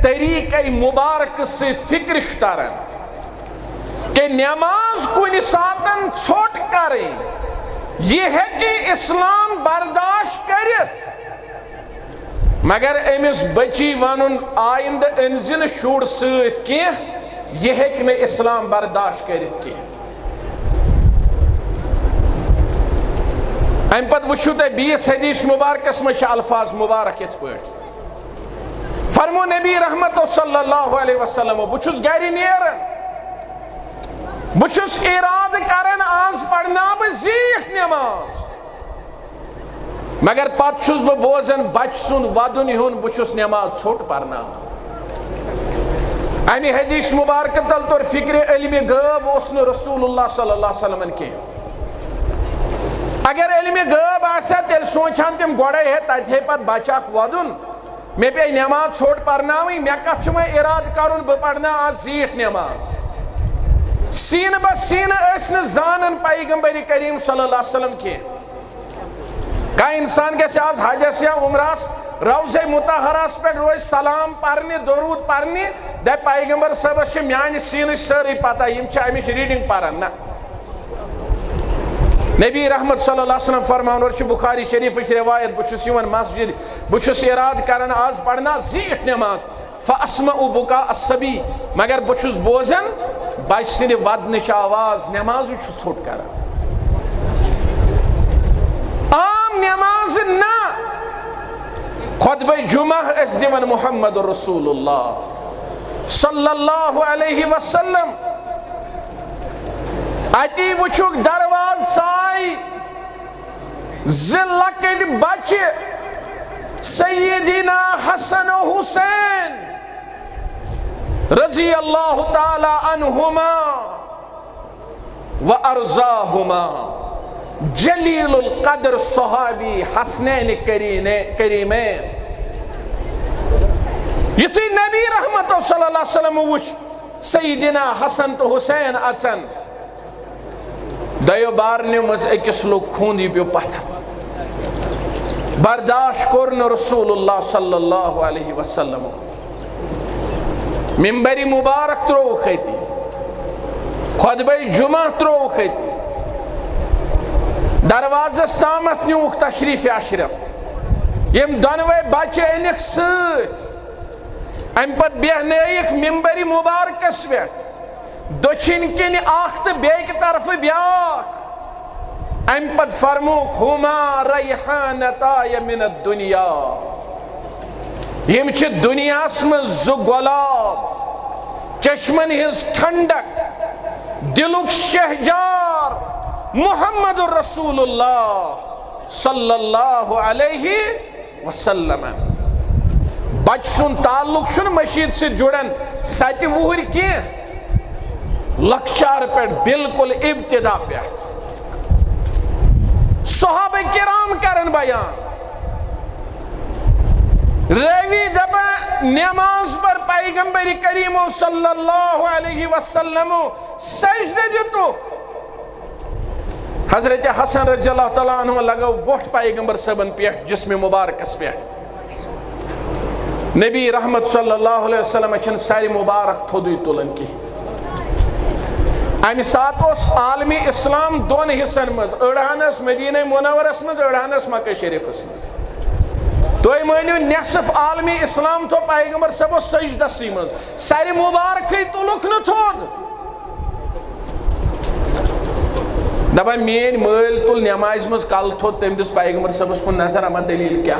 طریقہ مبارک ست فکر تران کہ نماز کن ساتن ژھوٹ کریں یہ ہے کہ اسلام برداشت کرت مگر امس بچی ون آئندہ انزن شر ست کی یہ ہیک نہ اسلام برداشت کرت کی ام پت وچھو تے بیس حدیث مبارکس میں الفاظ مبارک یت پٹ فرمو نبی رحمت صلی اللہ علیہ وسلم بچھس گھر نیرن بچھس اراد کرن آز پڑھنا زیٹھ نماز مگر پت چھس بہ بوزن بچ سن ودن ہن بچھس نماز ژھوٹ پرنا امی حدیث مبارک تل طور فکر علم غیب اس نے رسول اللہ صلی اللہ علیہ وسلم کی اگر علم غیب آسا تیل سوچان تم گوڑے ہے تت ہے پت بچاک ودن میں پہ نماز ژھوٹ پرناوی میں کت چھ میں اراد کرن بہ پڑھنا آز زیٹھ نماز سین بہ سین اس نے زانن پیغمبر کریم صلی اللہ علیہ وسلم کی کا انسان کے آز حجس یا عمرس روضہ مطہرس پہ روز سلام پرنی درود پرنی دے پیغمبر صاحب میان سین ساری پتہ یم امچ ریڈنگ پرن نا نبی رحمت صلی اللہ علیہ وسلم فرمان اور بخاری شریف روایت بچس یوان مسجد بچس اراد کرن آز پڑھنا زیٹھ نماز فاسمع بکا الصبی مگر بچس بوزن بچ سند ودنچ آواز نماز ژھوٹ کران عام نماز نا خطبہ جمعہ اس دیون محمد رسول اللہ صلی اللہ علیہ وسلم اتی وچھوک درواز سائی زلکٹ بچے سیدنا حسن و حسین رضی اللہ تعالی عنہما و ارضاہما جلیل القدر صحابی حسنین کریمین یتی نبی رحمت صلی اللہ علیہ وسلم وچ سیدنا حسن تو حسین اچن دیو بارنے مز اکس لوگ خوندی پیو پتھر برداشت کرن رسول اللہ صلی اللہ علیہ وسلم ممبری مبارک ترو خیتی خطبہ جمعہ ترو خیتی دروازہ سامت نیوک تشریف اشرف یم دنوے بچے انک سیت ام پت بیہنیک ممبری مبارک اسویت دچن کن آخت بیک طرف بیاک ام پت فرموک ہما ریحانتای من الدنیا یم چھ دنیا اسم زو گلاب چشمن ہز ٹھنڈک دلک شہجار محمد رسول اللہ صلی اللہ علیہ وسلم بچ سن تعلق شن مشید سے جڑن سچ وہر کی لکچار پر بالکل ابتدا پیٹ صحابہ کرام کرن بیان ریوی دبا نماز پر پیغمبر کریم صلی اللہ علیہ وسلم سجدہ جتو حضرت حسن رضی اللہ تعالیٰ عنہ لگا وقت پیغمبر صاحبن پیٹ جسم مبارکس پیٹ نبی رحمت صلی اللہ علیہ وسلم چھن ساری مبارک تھودی تولن کی امی ساتھ اس عالمی اسلام دون حصن مز اڑانس مدینہ منورس مز اڑانس مکہ شریف مز تو مانیو نصف عالمی اسلام تو پیغمبر صاحب سجدہ سی مز ساری مبارک تولک نہ تھود دپان مین مل تل نماز مز کل تھوت تم دس پیغمبر صبس کن نظر اما دلیل کیا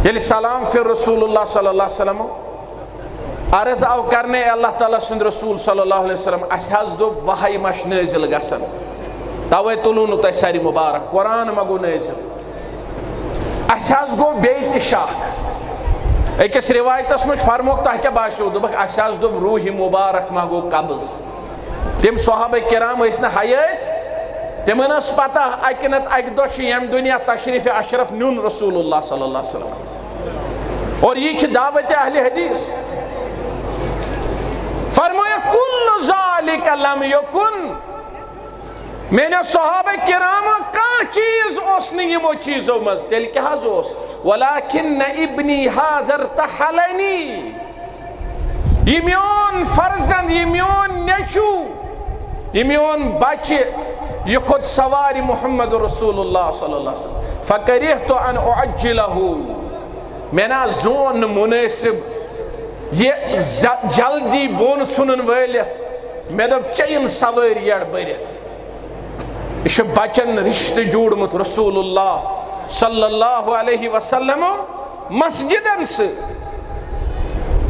یل سلام پھر رسول اللہ صلی اللہ علیہ وسلم عرض آو کرنے اللہ تعالیٰ سند رسول صلی اللہ علیہ وسلم اس حض دو وحی مش نازل گسن توے تلونو تہ ساری مبارک قرآن مگو نازل اس حض گو بیت شاک ایکس روایتس مجھ فرموک تہ کیا باشو دبک اس حض دو روح مبارک مگو قبض تم صحابہ کرام اس نے حیات تمن اس پتہ اکنت اک دو یم دنیا تشریف اشرف نیون رسول اللہ صلی اللہ علیہ وسلم اور یہ دعوت اہل حدیث فرمایا کل ذالک لم یکن مینے صحابہ کرام کان چیز اس نے یمو چیزو مز تیل کیا حض اس ولیکن ابنی حاضر تحلنی یہ میون فرزند یہ میون نیچو یہ میون بچے یہ خود سواری محمد رسول اللہ صلی اللہ علیہ وسلم فکریہتو ان اعجلہو میں نا زون مناسب یہ جلدی بون سنن ویلیت میں دب چین سواری یڑ بریت اس بچن رشتہ جوڑمت رسول اللہ صلی اللہ علیہ وسلم مسجدن سے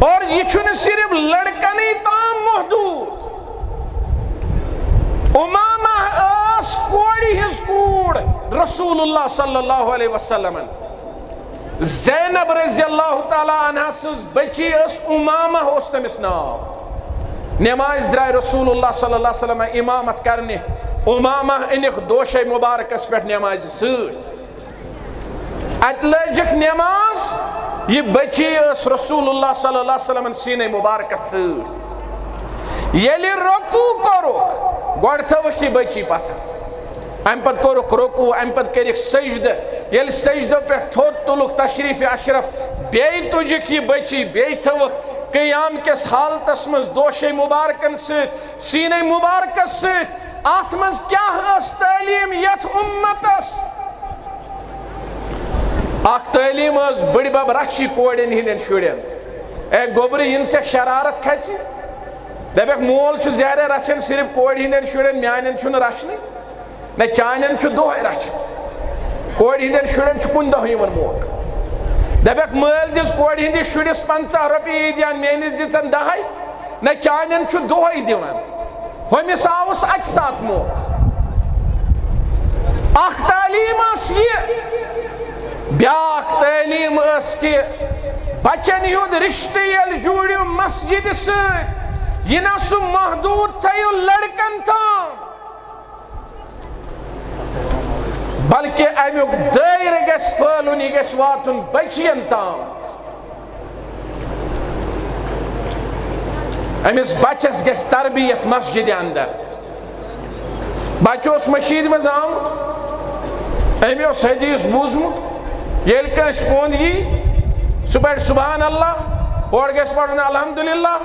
اور یہ چھنے صرف لڑکنی تام محدود امامہ اس کوڑی ہز کوڑ رسول اللہ صلی اللہ علیہ وسلم زینب رضی اللہ تعالیٰ عنہ سز بچی اس امامہ ہوستم اس نام نماز درائے رسول اللہ صلی اللہ علیہ وسلم امامت کرنے امامہ انک دوشہ مبارک اس پر نماز سوچ اتلجک نماز یہ بچی اس رسول اللہ صلی اللہ علیہ وسلم سینہ مبارک سوچ یلی رکو کرو گوڑتا وقتی بچی پاتر ام پت کرو رکو ام پت کرک سجد یلی سجدہ پر تھوت تلک تشریف اشرف بی تجھے کی بچی بی تھوک قیام کس حالت اسمز دوشہ مبارکن سوچ سینہ مبارک سوچ آتمز کیا اس تعلیم یت امتس اخ تعلیم اس بڑی باب رکشی کوڑین ہندن شوڑین اے گوبری ان سے شرارت کھچی دبیک مول چھو زیادہ رچن صرف کوڑی ہندن شوڑین میانین چھو رچنی نہ چانین چھو دوہے رچن کوڑی ہندن شوڑین چھو کن دہی من موک دبیک مل دیس کوڑی ہندی شوڑیس 50 روپی دیان مینیس دیسن دہائی نہ چانین چھو دوہی دیوان ہمیں ساوس اچ ساتھ موک اخ تعلیم اس یہ بیاک تعلیم اس کے بچن یود رشتہ یل جوڑیو مسجد سے یہ نہ سو محدود تھیو لڑکن تھا بلکہ امیوک دائر گس پھلونی گس واتن بچین تام امیس بچس گس تربیت مسجد اندر بچوس مشید میں زام امیوس حدیث بوزمت یل کنس پوندگی صبح سبحان اللہ اور گس پڑھن الحمدللہ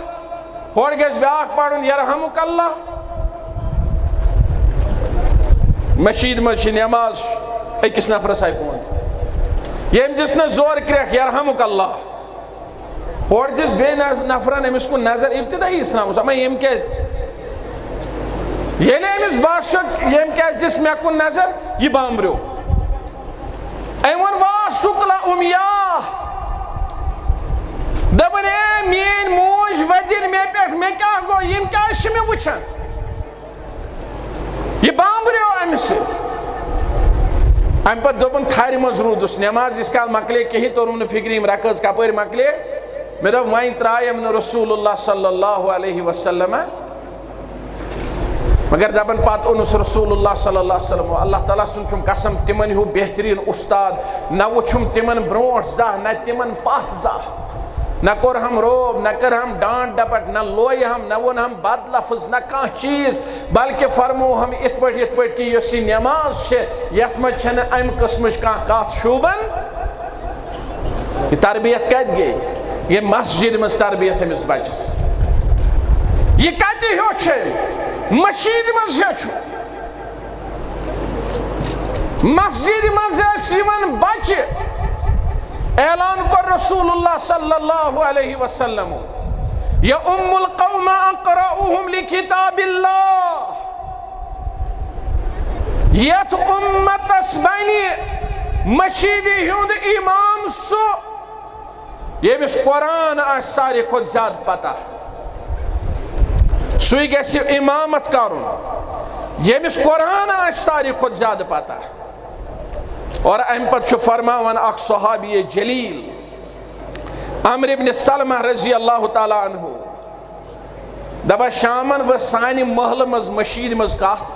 اور گس بیاک پڑھن یرحمک اللہ مشید مشید نماز ایکس نفر سائی پوند یم جس نے زور کریک یرحمک اللہ اور جس بے نفرن امس کو نظر ابتدائی اسلام اس میں یم کیس یہ لے امس باشد یم کیس جس میں کن نظر یہ بامبریو ایمون واسکلا امیاہ دبن اے مین موج ودن میں پیٹ میں کیا گو یم کیا اسی میں وچھن یہ بامبریو امس ام پر دبن تھاری مزرود اس نماز اس کال مکلے کہی تو انہوں نے فکریم رکھز کپر مکلے میرا وائن ترائیم رسول اللہ صلی اللہ علیہ وسلم مگر دبن پات انس رسول اللہ صلی اللہ علیہ وسلم اللہ تعالیٰ سن چھم قسم تمن ہو بہترین استاد نہ وہ چھم تمن برونٹ زہ نہ تمن پات زہ نہ کور ہم روب نہ کر ہم ڈانٹ ڈپٹ نہ لوئی ہم نہ ون ہم بد لفظ نہ کان چیز بلکہ فرمو ہم اتپٹ کی یسی نماز چھے یتم چھن ام قسمش کان کات شوبن یہ تربیت کہت گئی یہ مسجد میں تربیت ہے مس بچس یہ کہتی ہو چھے مسجد میں چھو مسجد میں سیون بچ اعلان کر رسول اللہ صلی اللہ علیہ وسلم یا ام القوم اقرأوہم لکتاب اللہ یت امتس بنی مشیدی ہند امام سو یمس قرآن آس ساری کھت زیادہ پتہ سوی گژھِ امامت کرن یمس قرآن آس ساری کھت زیادہ پتہ اور ام پتہ فرماوان اخ صحابی جلیل عمر ابن سلمہ رضی اللہ تعالیٰ عنہ دبا شامن و سانی محل مز مشید مز کات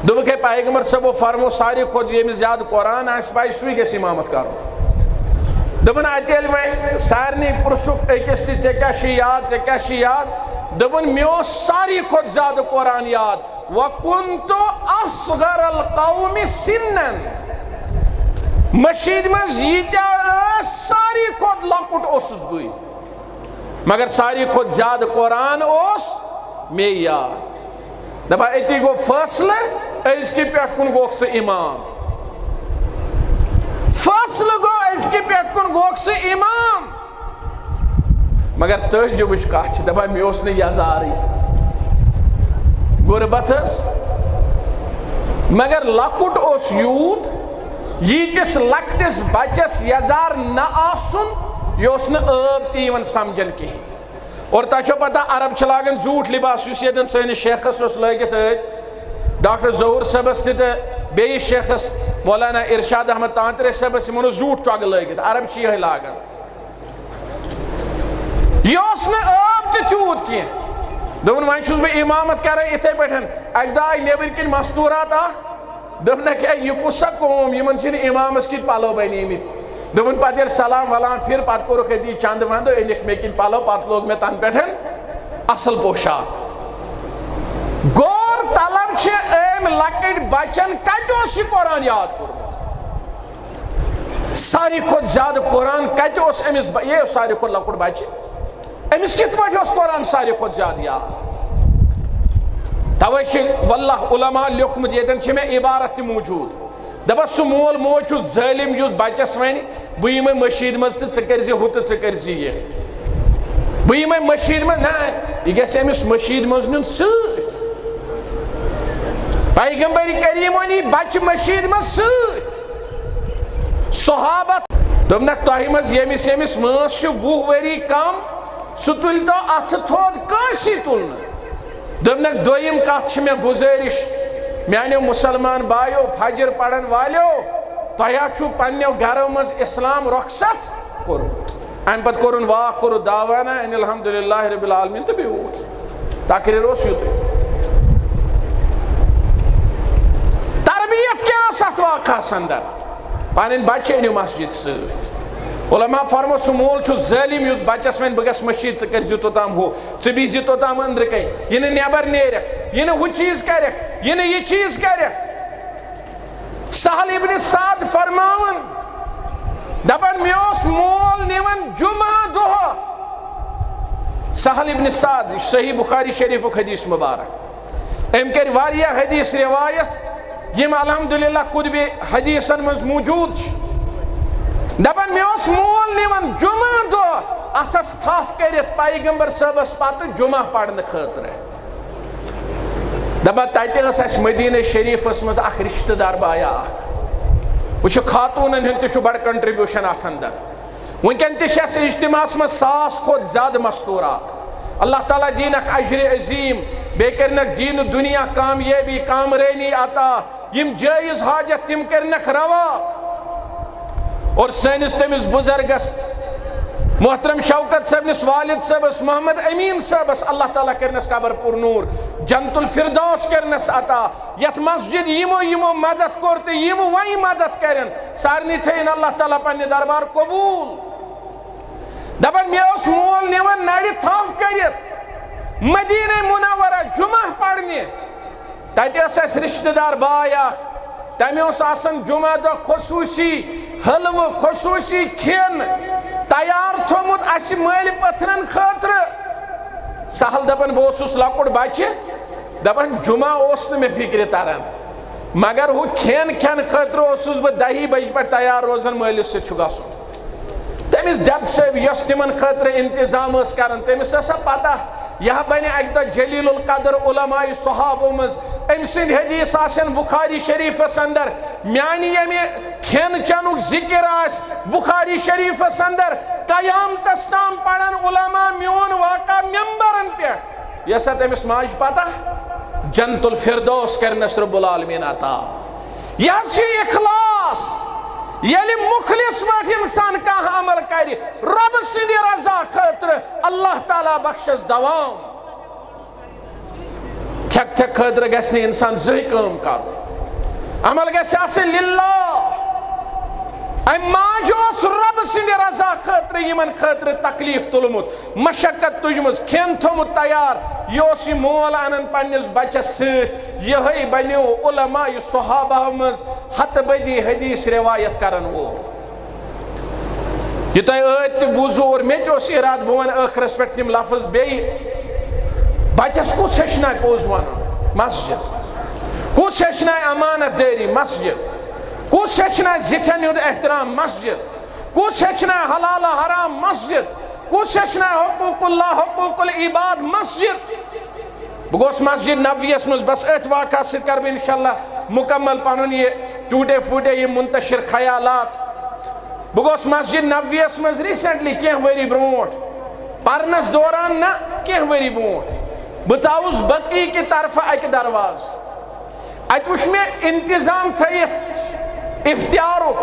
دبا کہ پیغمبر صاحب فرمو ساری کھت یمس زیادہ قرآن آس پائی سوی گژھِ امامت کرن دبن اتیل میں سارنی پرسک اکس تی ژے کیا چھی یاد ژے کیا چھی یاد دبن میو ساری کھت زیادہ قرآن یاد وکنت اصغر القوم سنن مشید مز یتیا ساری کھت لکٹ اوسس بوئی مگر ساری کھت زیادہ قرآن اوس میں یاد دبا اتی گو فاصلہ اس کی پیٹ کن گوک سے امام فاصلہ گو اس کی پیٹ کن گوک سے امام مگر تجربش کاچ دبا میوس نے یزاری غربت مگر لکٹ اوس یوت یتس لکٹس بچس یزار نہ آسن یہ نے اب تیون سمجھن کی اور تہ پتہ عرب لاگن زوٹ لباس اس یتن سنس شیخس لگت ڈاکٹر ظہور صبس تہ بیس شیخس مولانا ارشاد احمد تانترے صبس یمن زوٹ چوگ لگت عرب یہ لاگن یہ نے اب تیوت کی دون ون چھس بہ امامت کران اتھے پٹھن اک دہ نیبر کن مستورات دپنک یہ کسا قوم یمن چھن امامس کت پلو بنیمت دپن پتہ یل سلام ولام پھر پتہ کورک اتی چند وند انک مے کن پلو پتہ لوگ مے تن پٹھن اصل پوشاک غور طلب چھ ایم لکٹ بچن کت اوس یہ قرآن یاد کورمت ساری کھت زیادہ قرآن کت اوس امس یہ ساری کھت لکٹ بچہ امس کت پٹھ اوس قرآن ساری کھت زیادہ یاد توے واللہ علماء لیوکھمت یتن چھ میں عبارت موجود دپا سہ مول موج چھ ظالم یس بچس ون بہ یمے مشید مز تو ژے کرزی ہُہ تہٕ ژے کرزی یہ بہ یمے مشید مز نا یہ گژھِ أمِس مشید مز نیُن سۭتۍ پیغمبر کریم ونی بچہ مشید مز سۭتۍ صحابت دوٚپنکھ تۄہہِ منٛز ییٚمِس ییٚمِس وٲنٛس چھِ 20 ؤری کم سُہ تُلۍ تو اتھٕ تھوٚد کٲنٛسی تُلنہٕ دوٚپنکھ دوٚیِم کتھ چھِ مےٚ گُزٲرِش میانیو مسلمان بایو فجر پڑھن والیو تۄہہِ چھُو پننیو گھرو مز اسلام رخصت کوٚرمُت امہِ پتہٕ کوٚرُن واق کوٚر دعوانا ان الحمدللہ رب العالمین تہٕ بیوٗٹھ تقریر اوس یُتُے تربیت کیٛاہ ٲس اتھ واقعس اندر پنٕنۍ بچہِ أنِو مسجد سۭتۍ علماء فرمو سہ مول چھ ظالم یس بچس ون بہ گژھٕ مشید ژٕ کٔرزِ توٚتام ہُہ ژٕ بِہزِ توٚتام أنٛدرٕ کَنۍ یہِ نہٕ نٮ۪بر نیرکھ یہِ نہٕ ہُہ چیٖز کرکھ یہِ نہٕ یہِ چیٖز کرکھ سہل ابن سعد فرماون دپان مےٚ اوس مول نِوان جمعہ دۄہ سہل ابن سعد صحیح بخاری شریفُک حدیث مبارک أمۍ کٔرۍ واریاہ حدیث روایت یم الحمدللہ قطبِ حدیثن منٛز موجود چھِ دپان مےٚ اوس مول نِوان جمعہ دۄہ اتھس تھپھ کٔرِتھ پیغمبر صٲبس پتہٕ جمعہ پرنہٕ خٲطرٕ دپان تتہِ ٲس اسہِ مدیٖنہ شریٖفس منٛز اکھ رشتہٕ دار بایا اکھ وٕچھو خاتوٗنن ہُنٛد تہِ چھُ بڑٕ کنٹربیوٗشن اتھ اندر وٕنکٮ۪ن تہِ چھِ اسہِ اجتماعس منٛز 100 کھۄتہٕ زیادٕ مستوٗرات اللہ تعالیٰ دینکھ اجرِ عظیٖم بیٚیہِ کٔرنکھ دیٖنہٕ دُنیا کامیٲبی کامرٲنی عطا یم جٲیز حاجت تِم کٔرنکھ روا اور سٲنِس تٔمِس بُزرگس محترم شوکت صٲبنِس والد صٲبس محمد امین صٲبس اللہ تعالیٰ کٔرنس قبر پُر نوٗر جنت الفردوس کٔرنس عطا یتھ مسجد یمو مدد کوٚر تہٕ یم وۄنۍ مدد کرن سارنٕے تھٲیِن اللہ تعالیٰ پننہِ دربار قبوٗل دپان مےٚ اوس مول نِوان نرِ تھپھ کٔرِتھ مدیٖنہ منورہ جمعہ پرنہِ تتہِ ٲس اسہِ رشتہٕ دار باے اکھ تمہِ اوس آسان جمعہ دۄہ خصوٗصی حلوٕ خصوٗصی کھٮ۪ن تیار تھوٚمُت اسہِ مٲلۍ پٔتھرن خٲطرٕ سہل دپان بہٕ اوسُس لۄکُٹ بچہِ دپان جمعہ اوس نہٕ مےٚ فکرِ تران مگر ہُہ کھٮ۪ن کھٮ۪نہٕ خٲطرٕ اوسُس بہٕ 10 بجہِ پٮ۪ٹھ تیار روزان مٲلِس سۭتۍ چھُ گژھُن تٔمِس دٮ۪د صٲب یۄس تِمن خٲطرٕ انتظام ٲس کران تٔمِس ٲسا پتہ یہ بنہِ اکہِ دۄہ جلیل القدر علماء صحابو منٛز ام سند حدیث آسن بخاری شریفس اندر میانی یمی کھین چنک ذکر آس بخاری شریفس اندر قیامتس تام پڑھن علماء میون واقع ممبرن پیٹ یہ سا تمس ماج پتہ جنت الفردوس کرنس رب العالمین عطا یہ چھ اخلاص یلی مخلص پٹ انسان کا عمل کری رب سندی رضا خاطر اللہ تعالیٰ بخشس دوام تھک تھک خاطر گژھِ نہٕ انسان زٕہٕنۍ کٲم کرُن عمل گژھِ آسٕنۍ للہ امہِ ماجہِ اوس رب سٕنٛدِ رضا خٲطرٕ یِمن خٲطرٕ تکلیٖف تُلمُت مشقت تُجمٕژ کھٮ۪ن تھوٚمُت تیار یہِ اوس یہِ مول انان پننِس بچس سۭتۍ یِہوٚے بنیو علماء یہِ صحابہ منٛز ہتہٕ بدی حدیث روایت کرن وول یہ تۄہہِ ٲدۍ تہِ بوٗزوٕ اور مےٚ تہِ اوس اِرادٕ بہٕ وَنہٕ ٲخرس پٮ۪ٹھ تِم لفظ بیٚیہِ بچس کُس ہیٚچھنایہِ پوٚز ونُن مسجد کُس ہیٚچھنایہِ امانت دٲری مسجد کُس ہیٚچھنایہِ زِٹھٮ۪ن ہُنٛد احترام مسجد کُس ہیٚچھنایہِ حلال حرام مسجد کُس ہیٚچھنایہِ حقوق اللہ حقوق العباد مسجد بہٕ گوس مسجد نبویس منٛز بس أتھۍ واقعہ سۭتۍ کرٕ بہٕ انشاءاللہ مکمل پنُن یہِ ٹوڈے فوڈے یِم منتشر خیالات بہٕ گوس مسجد نبویس منٛز ریسنٹلی کینٛہہ ؤری برونٛٹھ پرنس دوران نہ کینٛہہ ؤری برونٛٹھ بہٕ ژاوُس بقی کہِ طرفہٕ اکہِ درواز اتہِ وُچھ مےٚ انتظام تھٲیِتھ افتیارُک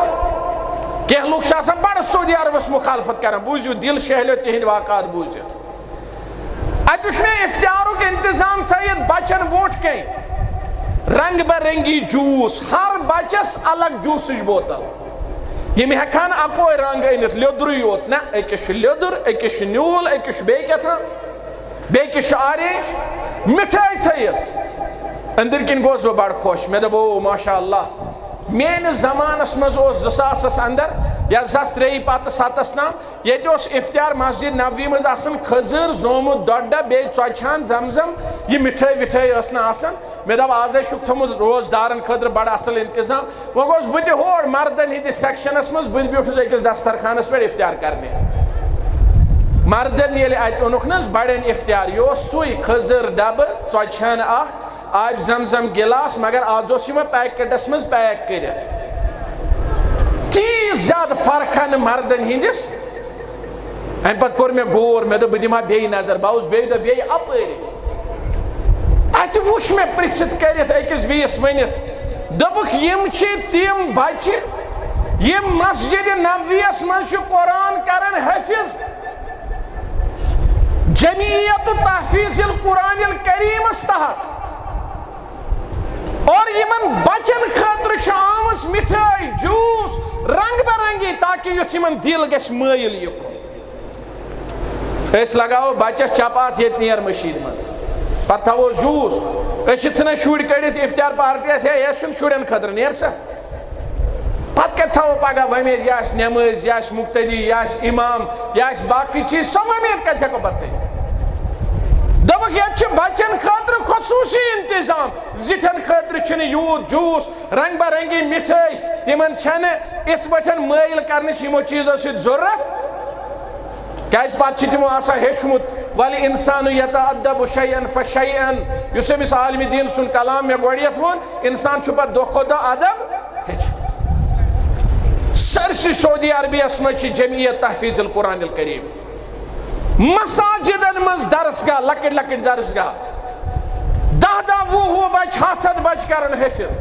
کینٛہہ لُکھ چھِ آسان بڑٕ سعودی عربس مخالفت کران بوٗزِو دل شہلیو تِہنٛدۍ واقعات بوٗزِتھ اتہِ وُچھ مےٚ افتیارُک انتظام تھٲیِتھ بچن برونٛٹھ کَنۍ رنگ برنگی جوٗس ہر بچس الگ جوٗسٕچ بوتل یِم ہٮ۪کہن اکوے رنگ أنِتھ لیوٚدرُے یوت نہ أکِس چھُ لیوٚدُر أکِس چھُ نیوٗل أکِس چھُ بیٚیہِ کیٛاہتام بیٚکِس چھُ آرینج مِٹھٲے تھٲیِتھ أنٛدٕرۍ کِنۍ گوس بہٕ بڑٕ خۄش مےٚ دوٚپ او ماشاء اللہ میٲنِس زمانس منٛز اوس 2000 اندر یا 2003 پتہٕ 7 تام ییٚتہِ اوس افتیار مسجد نبوی منٛز آسان کھٔزٕر زومُت دۄدٕ بیٚیہِ ژۄچہِ ہن زمزم یہِ مِٹھٲے وِٹھٲے ٲس نہٕ آسان مےٚ دوٚپ آزے چھُکھ تھوٚمُت روزدارن خٲطرٕ بڑٕ اصل انتظام وۄنۍ گوس بہٕ تہِ ہور مردن ہٕنٛدِس سیکشنس منٛز بہٕ تہِ بیوٗٹھُس أکِس دسترخانس پٮ۪ٹھ افتیار کرنہِ مردن ییٚلہِ اتہِ اوٚنُکھ نہ حظ بڑٮ۪ن افتیار یہِ اوس سُے کھٔزٕر ڈبہٕ ژۄچہِ ہن اکھ آبِ زمزم گلاس مگر آز اوس یِمن پیکٹس منٛز پیک کٔرِتھ تیٖژ زیادٕ فرقا نہٕ مردن ہٕنٛدِس امہِ پتہٕ کوٚر مےٚ غور مےٚ دوٚپ بہٕ دِمہٕ ہا بیٚیہِ نظر بہٕ آوُس بیٚیہِ دۄہ بیٚیہِ اپٲری اتہِ وُچھ مےٚ پرژھِتھ کٔرِتھ أکِس بیٚیِس ؤنِتھ دوٚپُکھ یِم چھِ تِم بچہِ یِم مسجد نبویس منٛز چھِ قرآن کران حٲفظ جمعیت تحفیظ القرآن الکریمس تحت اور یمن بچن خاطر چھِ آمٕژ مِٹھٲے جوٗس رنگ برنگی تاکہِ یُتھ یمن دل گژھِ مٲیل یِکُن أسۍ لگاوو بچس چپات ییٚتہِ نیر مٔشیٖد منٛز پتہٕ تھاوو جوٗس أسۍ چھِ ژھٕنان شُرۍ کٔڑِتھ افتیار پارٹی آسہِ ہے یہِ چھُنہٕ شُرٮ۪ن خٲطرٕ نیر سا پتہٕ کتہِ تھاوو پگاہ وۄمید یہِ آسہِ نٮ۪مٲزۍ یہِ آسہِ مُقتدی یہِ آسہِ اِمام یہِ آسہِ باقٕے چیٖز سۄ وۄمید کتہِ ہٮ۪کو پتہٕ تھٲیِتھ دوٚپُکھ ییٚتہِ چھُ بچن خٲطرٕ خصوٗصی انتظام زِٹھٮ۪ن خٲطرٕ چھُنہٕ یوٗت جوٗس رنگ برنگی مِٹھٲے تِمن چھنہٕ یِتھ پٲٹھۍ مٲیل کرنٕچ یِمو چیٖزو سۭتۍ ضروٗرت کیازِ پتہٕ چھُ تِمو آسان ہیٚچھمُت وَلہِ اِنسانُ یتعدب شیئن فشیئن یُس أمِس عالمِ دیٖن سُنٛد کلام مےٚ گۄڈٕنیتھ ووٚن اِنسان چھُ پتہٕ دۄہ کھۄتہٕ دۄہ ادب ہیٚچھان سٲرسٕے سعودی عربیس منٛز چھِ جمعیت تحفیظ القرآن الکریم مساجدن منٛز درسگاہ لۄکٕٹۍ لۄکٕٹۍ درسگاہ 10 وُہ بچہِ 100 بچہِ کران حٲفظ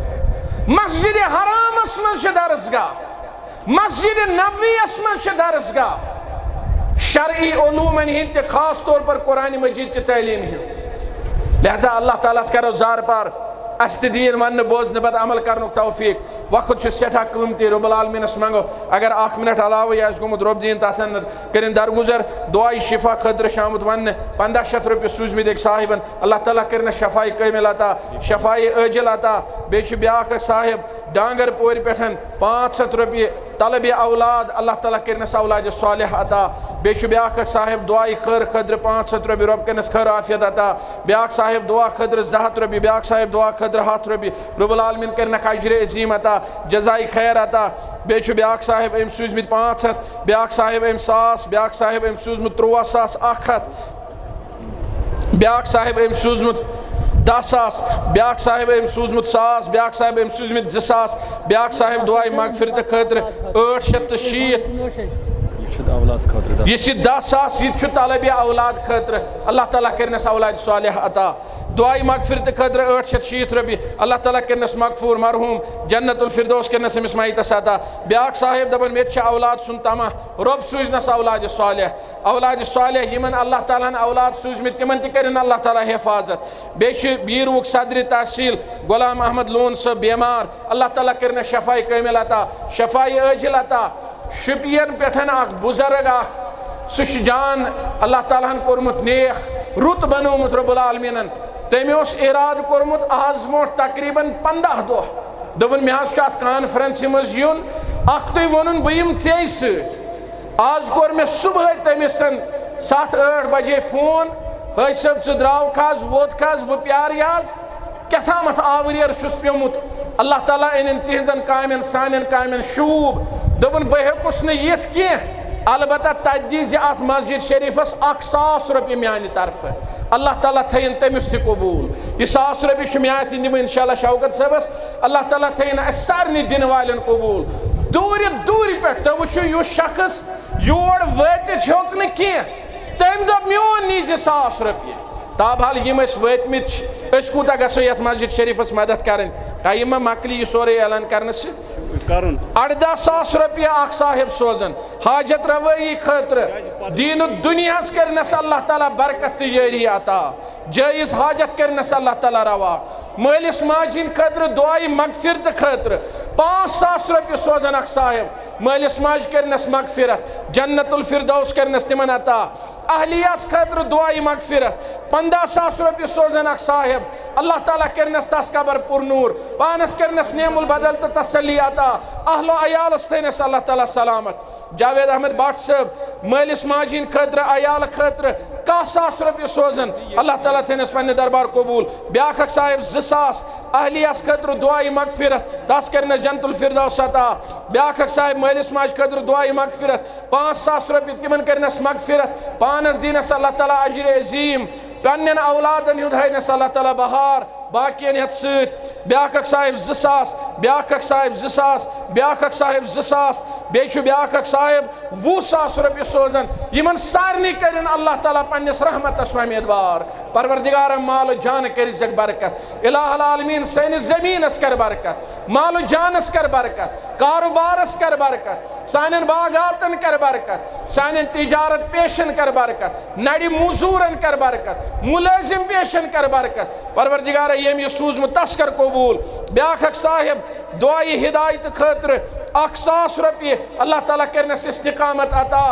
مسجد حرامس منٛز چھِ درسگاہ مسجد نبویس منٛز چھِ درسگاہ شرعی علوٗمن ہِنٛدۍ تہِ خاص طور پر قرآنِ مجیٖد چہِ تعلیٖم ہِنٛز لہذا اللہ تعالیٰ ہس کرو زار پار اسہِ تہِ دیٖن وننہٕ بوزنہٕ پتہٕ عمل کرنُک توفیٖق وقت چھُ سٮ۪ٹھاہ قۭمتی رۄب العالمیٖنس منٛگو اگر 1 منٹ علاوٕے آسہِ گوٚمُت رۄب دِیِن تتھ انٛدر کٔرِنۍ درگُزر دُعایہِ شفا خٲطرٕ چھُ آمُت وننہٕ 1500 رۄپیہِ سوٗزمٕتۍ أکۍ صاحبن اللہ تعالیٰ کٔرِنس شفایہِ کٲمِل عطا شفایہِ عٲجِل عطا بیٚیہِ چھُ بیٛاکھ اکھ صاحب ڈانگر پورِ پٮ۪ٹھ 500 رۄپیہِ طلبِ اولاد اللہ تعالیٰ کٔرِنس اولادِ صالح عطا بیٚیہِ چھُ بیٛاکھ اکھ صاحب دُعایہِ خٲر خٲطرٕ 500 رۄپیہِ رۄب کٔرِنس خٲر عافیت عطا بیٛاکھ صاحب دُعا خٲطرٕ 200 رۄپیہِ بیٛاکھ صاحب دُعا خٲطرٕ 100 رۄپیہِ رۄب العالمیٖن کٔرِنکھ اجرِ عظیٖم عطا جزایہِ خیر عطا بیٚیہِ چھُ بیٛاکھ صاحب أمۍ سوٗزمٕتۍ 500 بیٛاکھ صاحب أمۍ 1000 بیٛاکھ صاحب أمۍ سوٗزمُت 13,100 بیٛاکھ صاحب أمۍ سوٗزمُت 10 ساس بیاکھ صاحب أمۍ سوٗزمُت 1000 بیاکھ صاحب أمۍ سوٗزمٕتۍ 2000 بیاکھ صاحب دعاے مغفرت خٲطرٕ 860 یہ 10 ساس یہ طلبی اولاد خاطر اللہ تعالیٰ کرنس اولاد صالح عطا دعائی مغفرت خاطر 860 رۄپیہِ اللہ تعالیٰ کرنس مغفور مرحوم جنت الفردوس کرنس أمِس مایتس عطا بیاکھ صاحب دپان مےٚ چھِ اولاد سُنٛد طمع رۄب سوٗزنس اولاد صالح یمن اللہ تعالیٰ ہن اولاد سوٗزمٕتۍ تِمن تہِ کرن اللہ تعالیٰ حفاظت بیٚیہِ چھِ بیٖروُک صدرِ تحصیل غلام احمد لون صٲب بیمار اللہ تعالیٰ کرنس شفاء کامل عطا شفاء عاجل عطا شپین پٮ۪ٹھ اکھ بزرگ اکھ سُہ چھُ جان اللہ تعالیٰ ہن کوٚرمُت نیک رُت بنومُت رب العالمیٖنن تٔمۍ اوس اِرادٕ کوٚرمُت آز برونٛٹھ تقریٖبن 15 دۄہ دوٚپُن مےٚ حظ چھُ اتھ کانفرنسہِ منٛز یُن اکھتُے ووٚنُن بہٕ یِمہٕ ژےٚ سۭتۍ آز کوٚر مےٚ صبحٲے تٔمِس 7-8 بجے فون ہٲے صٲب ژٕ درٛاوکھ حظ ووتکھ حظ بہٕ پیارٕ حظ کیٛاہتامتھ آوریر چھُس پیوٚمُت اللہ تعالیٰ أنِن تِہنٛزن کامٮ۪ن سانٮ۪ن کامٮ۪ن شوٗب دوٚپُن بہٕ ہیوٚکُس نہٕ یِتھ کینٛہہ البتہ تتہِ دیٖزِ اتھ مسجد شریٖفس 1000 رۄپیہِ میانہِ طرفہٕ اللہ تعالیٰ تھٲیِن تٔمِس تہِ قبوٗل یہِ 100 رۄپیہِ چھُ مےٚ اَتھِ دِمہٕ انشاءاللہ شوکت صٲبس اللہ تعالیٰ تھٲیِن اَسہِ سارنٕے دِنہٕ والٮ۪ن قبوٗل دوٗرِ پٮ۪ٹھ تُہۍ وٕچھِو یُس شخص یور وٲتِتھ ہیوٚک نہٕ کینٛہہ تٔمۍ دوٚپ میون نیٖزِ 100 رۄپیہِ تابحال یِم أسۍ وٲتۍمٕتۍ چھِ أسۍ کوٗتاہ گژھو یتھ مسجد شریٖفس مدد کرٕنۍ ٹایم ما مۄکلہِ یہِ سورُے اعلان کرنہٕ سۭتۍ 18,000 رۄپیہِ اکھ صاحب سوزن حاجت روٲیی خٲطرٕ دیٖنُ دُنیاہس کرنس اللہ تعالیٰ برکت تہٕ یٲری عطا جٲیز حاجت کرنس اللہ تعالیٰ روا مٲلِس ماجہِ ہِنٛدِ خٲطرٕ دعایہِ مغفرت خٲطرٕ 5,000 رۄپیہِ سوزن اکھ صاحب مٲلِس ماجہِ کرنس مغفرت جنت الفردوس کرنس تِمن عطا اہلیاس خٲطرٕ دعایہِ مغفرت 15,000 رۄپیہِ سوزن اکھ صاحب اللہ تعالیٰ کرنس تس قبر پُرنوٗر پانس کرنس نعم البدل تہٕ تسلی عطا اہل و عیالس تھٲینس اللہ تعالیٰ سلامت جاوید احمد بٹ صٲب مٲلِس ماجہِ ہِنٛدِ خٲطرٕ عیال خٲطرٕ 10,000 رۄپیہِ سوزن اللہ تعالیٰ تھٲینس پننہِ دربار قبوٗل بیاکھ اکھ صاحب 2,000 اہلیاس خٲطرٕ دعایہِ مغفرت تس کرنس جنت الفردوس عطا بیاکھ اکھ صاحب مٲلِس ماجہِ خٲطرٕ دعایہِ مغفرت 5,000 رۄپیہِ تِمن کرنس مغفرت پانس دِنس اللہ تعالیٰ اجرِ عظیٖم پننٮ۪ن اولادن ہُنٛد ہٲینس اللہ تعالیٰ بہار باقین ہٮ۪تھ سۭتۍ بیاکھ اکھ صاحب 2,000 بیاکھ اکھ صاحب 2,000 بیاکھ اکھ صاحب 2,000 بیٚیہِ چھُ بیاکھ اکھ صاحب 20,000 رۄپیہِ سوزن یِمن سارنٕے کرن اللہ تعالیٰ پننِس رحمتس امیدوار پروردگارن مال و جان کٔرزٮ۪کھ برکت الہ العالمیٖن سٲنِس زمیٖنس کر برکت مال و جانس کر برکت کاروبارس کر برکت سانٮ۪ن باغاتن کر برکت سانٮ۪ن تجارت پیشن کر برکت نرِ موزوٗرن کر برکت مُلٲزم پیشن کر برکت پروردگارا ییٚمۍ یہِ سوٗزمُت تس کر قبوٗل بیاکھ اکھ صاحب دعایہِ ہدایتہٕ خٲطرٕ 1,000 رۄپیہِ اللہ تعالیٰ کرنس استقامت عطا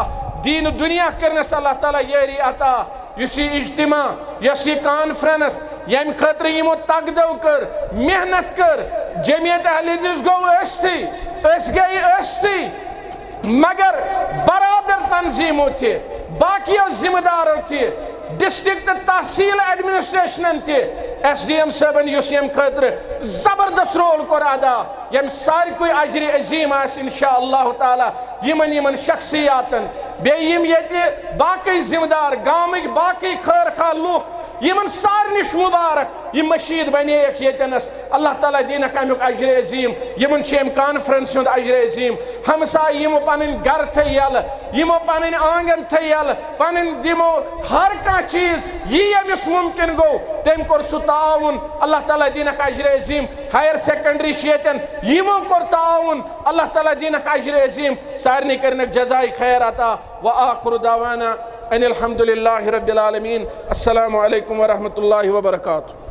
دیٖنہٕ دُنیا کرنس اللہ تعالیٰ یٲری عطا یُس یہِ اجتماع یۄس یہِ کانفرنس ییٚمہِ خٲطرٕ یِمو تگدو کٔر محنت کٔر جمعیت اہل حدیث گوٚو ٲسۍتھٕے أسۍ گٔے ٲسۍتھٕے مگر برادر تنظیٖمو تہِ باقیو ذمہٕ دارو تہِ ڈسٹرکٹ تہٕ تحصیل ایڈمنسٹریشنن تہِ SDM صٲبن یُس ییٚمہِ خٲطرٕ زبردست رول کوٚر ادا ییٚمہِ ساروٕے اجرِ عظیٖم آسہِ انشاء اللہ تعالیٰ یِمن شخصیاتن بیٚیہِ یِم ییٚتہِ باقٕے ذمہٕ دار گامٕکۍ باقٕے خٲر خواہ لُکھ یِمن سارنٕے مُبارک یہِ مشیٖد بنییکھ ییٚتٮ۪نس اللہ تعالیٰ دِنکھ امیُک اجرِ عظیٖم یِمن چھُ امہِ کانفرنسہِ ہُنٛد اجرِ عظیٖم ہمساے یِمو پنٕنۍ گرٕ تھٲے یلہٕ یِمو پنٕنۍ آنگن تھٲے یلہٕ پنٕنۍ دِمو ہر کانٛہہ چیٖز یہِ ییٚمِس مُمکِن گوٚو تٔمۍ کوٚر سُہ تعاوُن اللہ تعالیٰ دِنکھ اجرِ عظیٖم ہایر سیکنڈری چھِ ییٚتٮ۪ن یِمو کوٚر تعاوُن اللہ تعالیٰ دِنکھ اجرِ عظیٖم سارنٕے کٔرنکھ جزایہِ خیر عطا وآخر دعوانا ان الحمد للہ رب العالمین السلام علیکم ورحمۃ اللہ وبرکاتہ.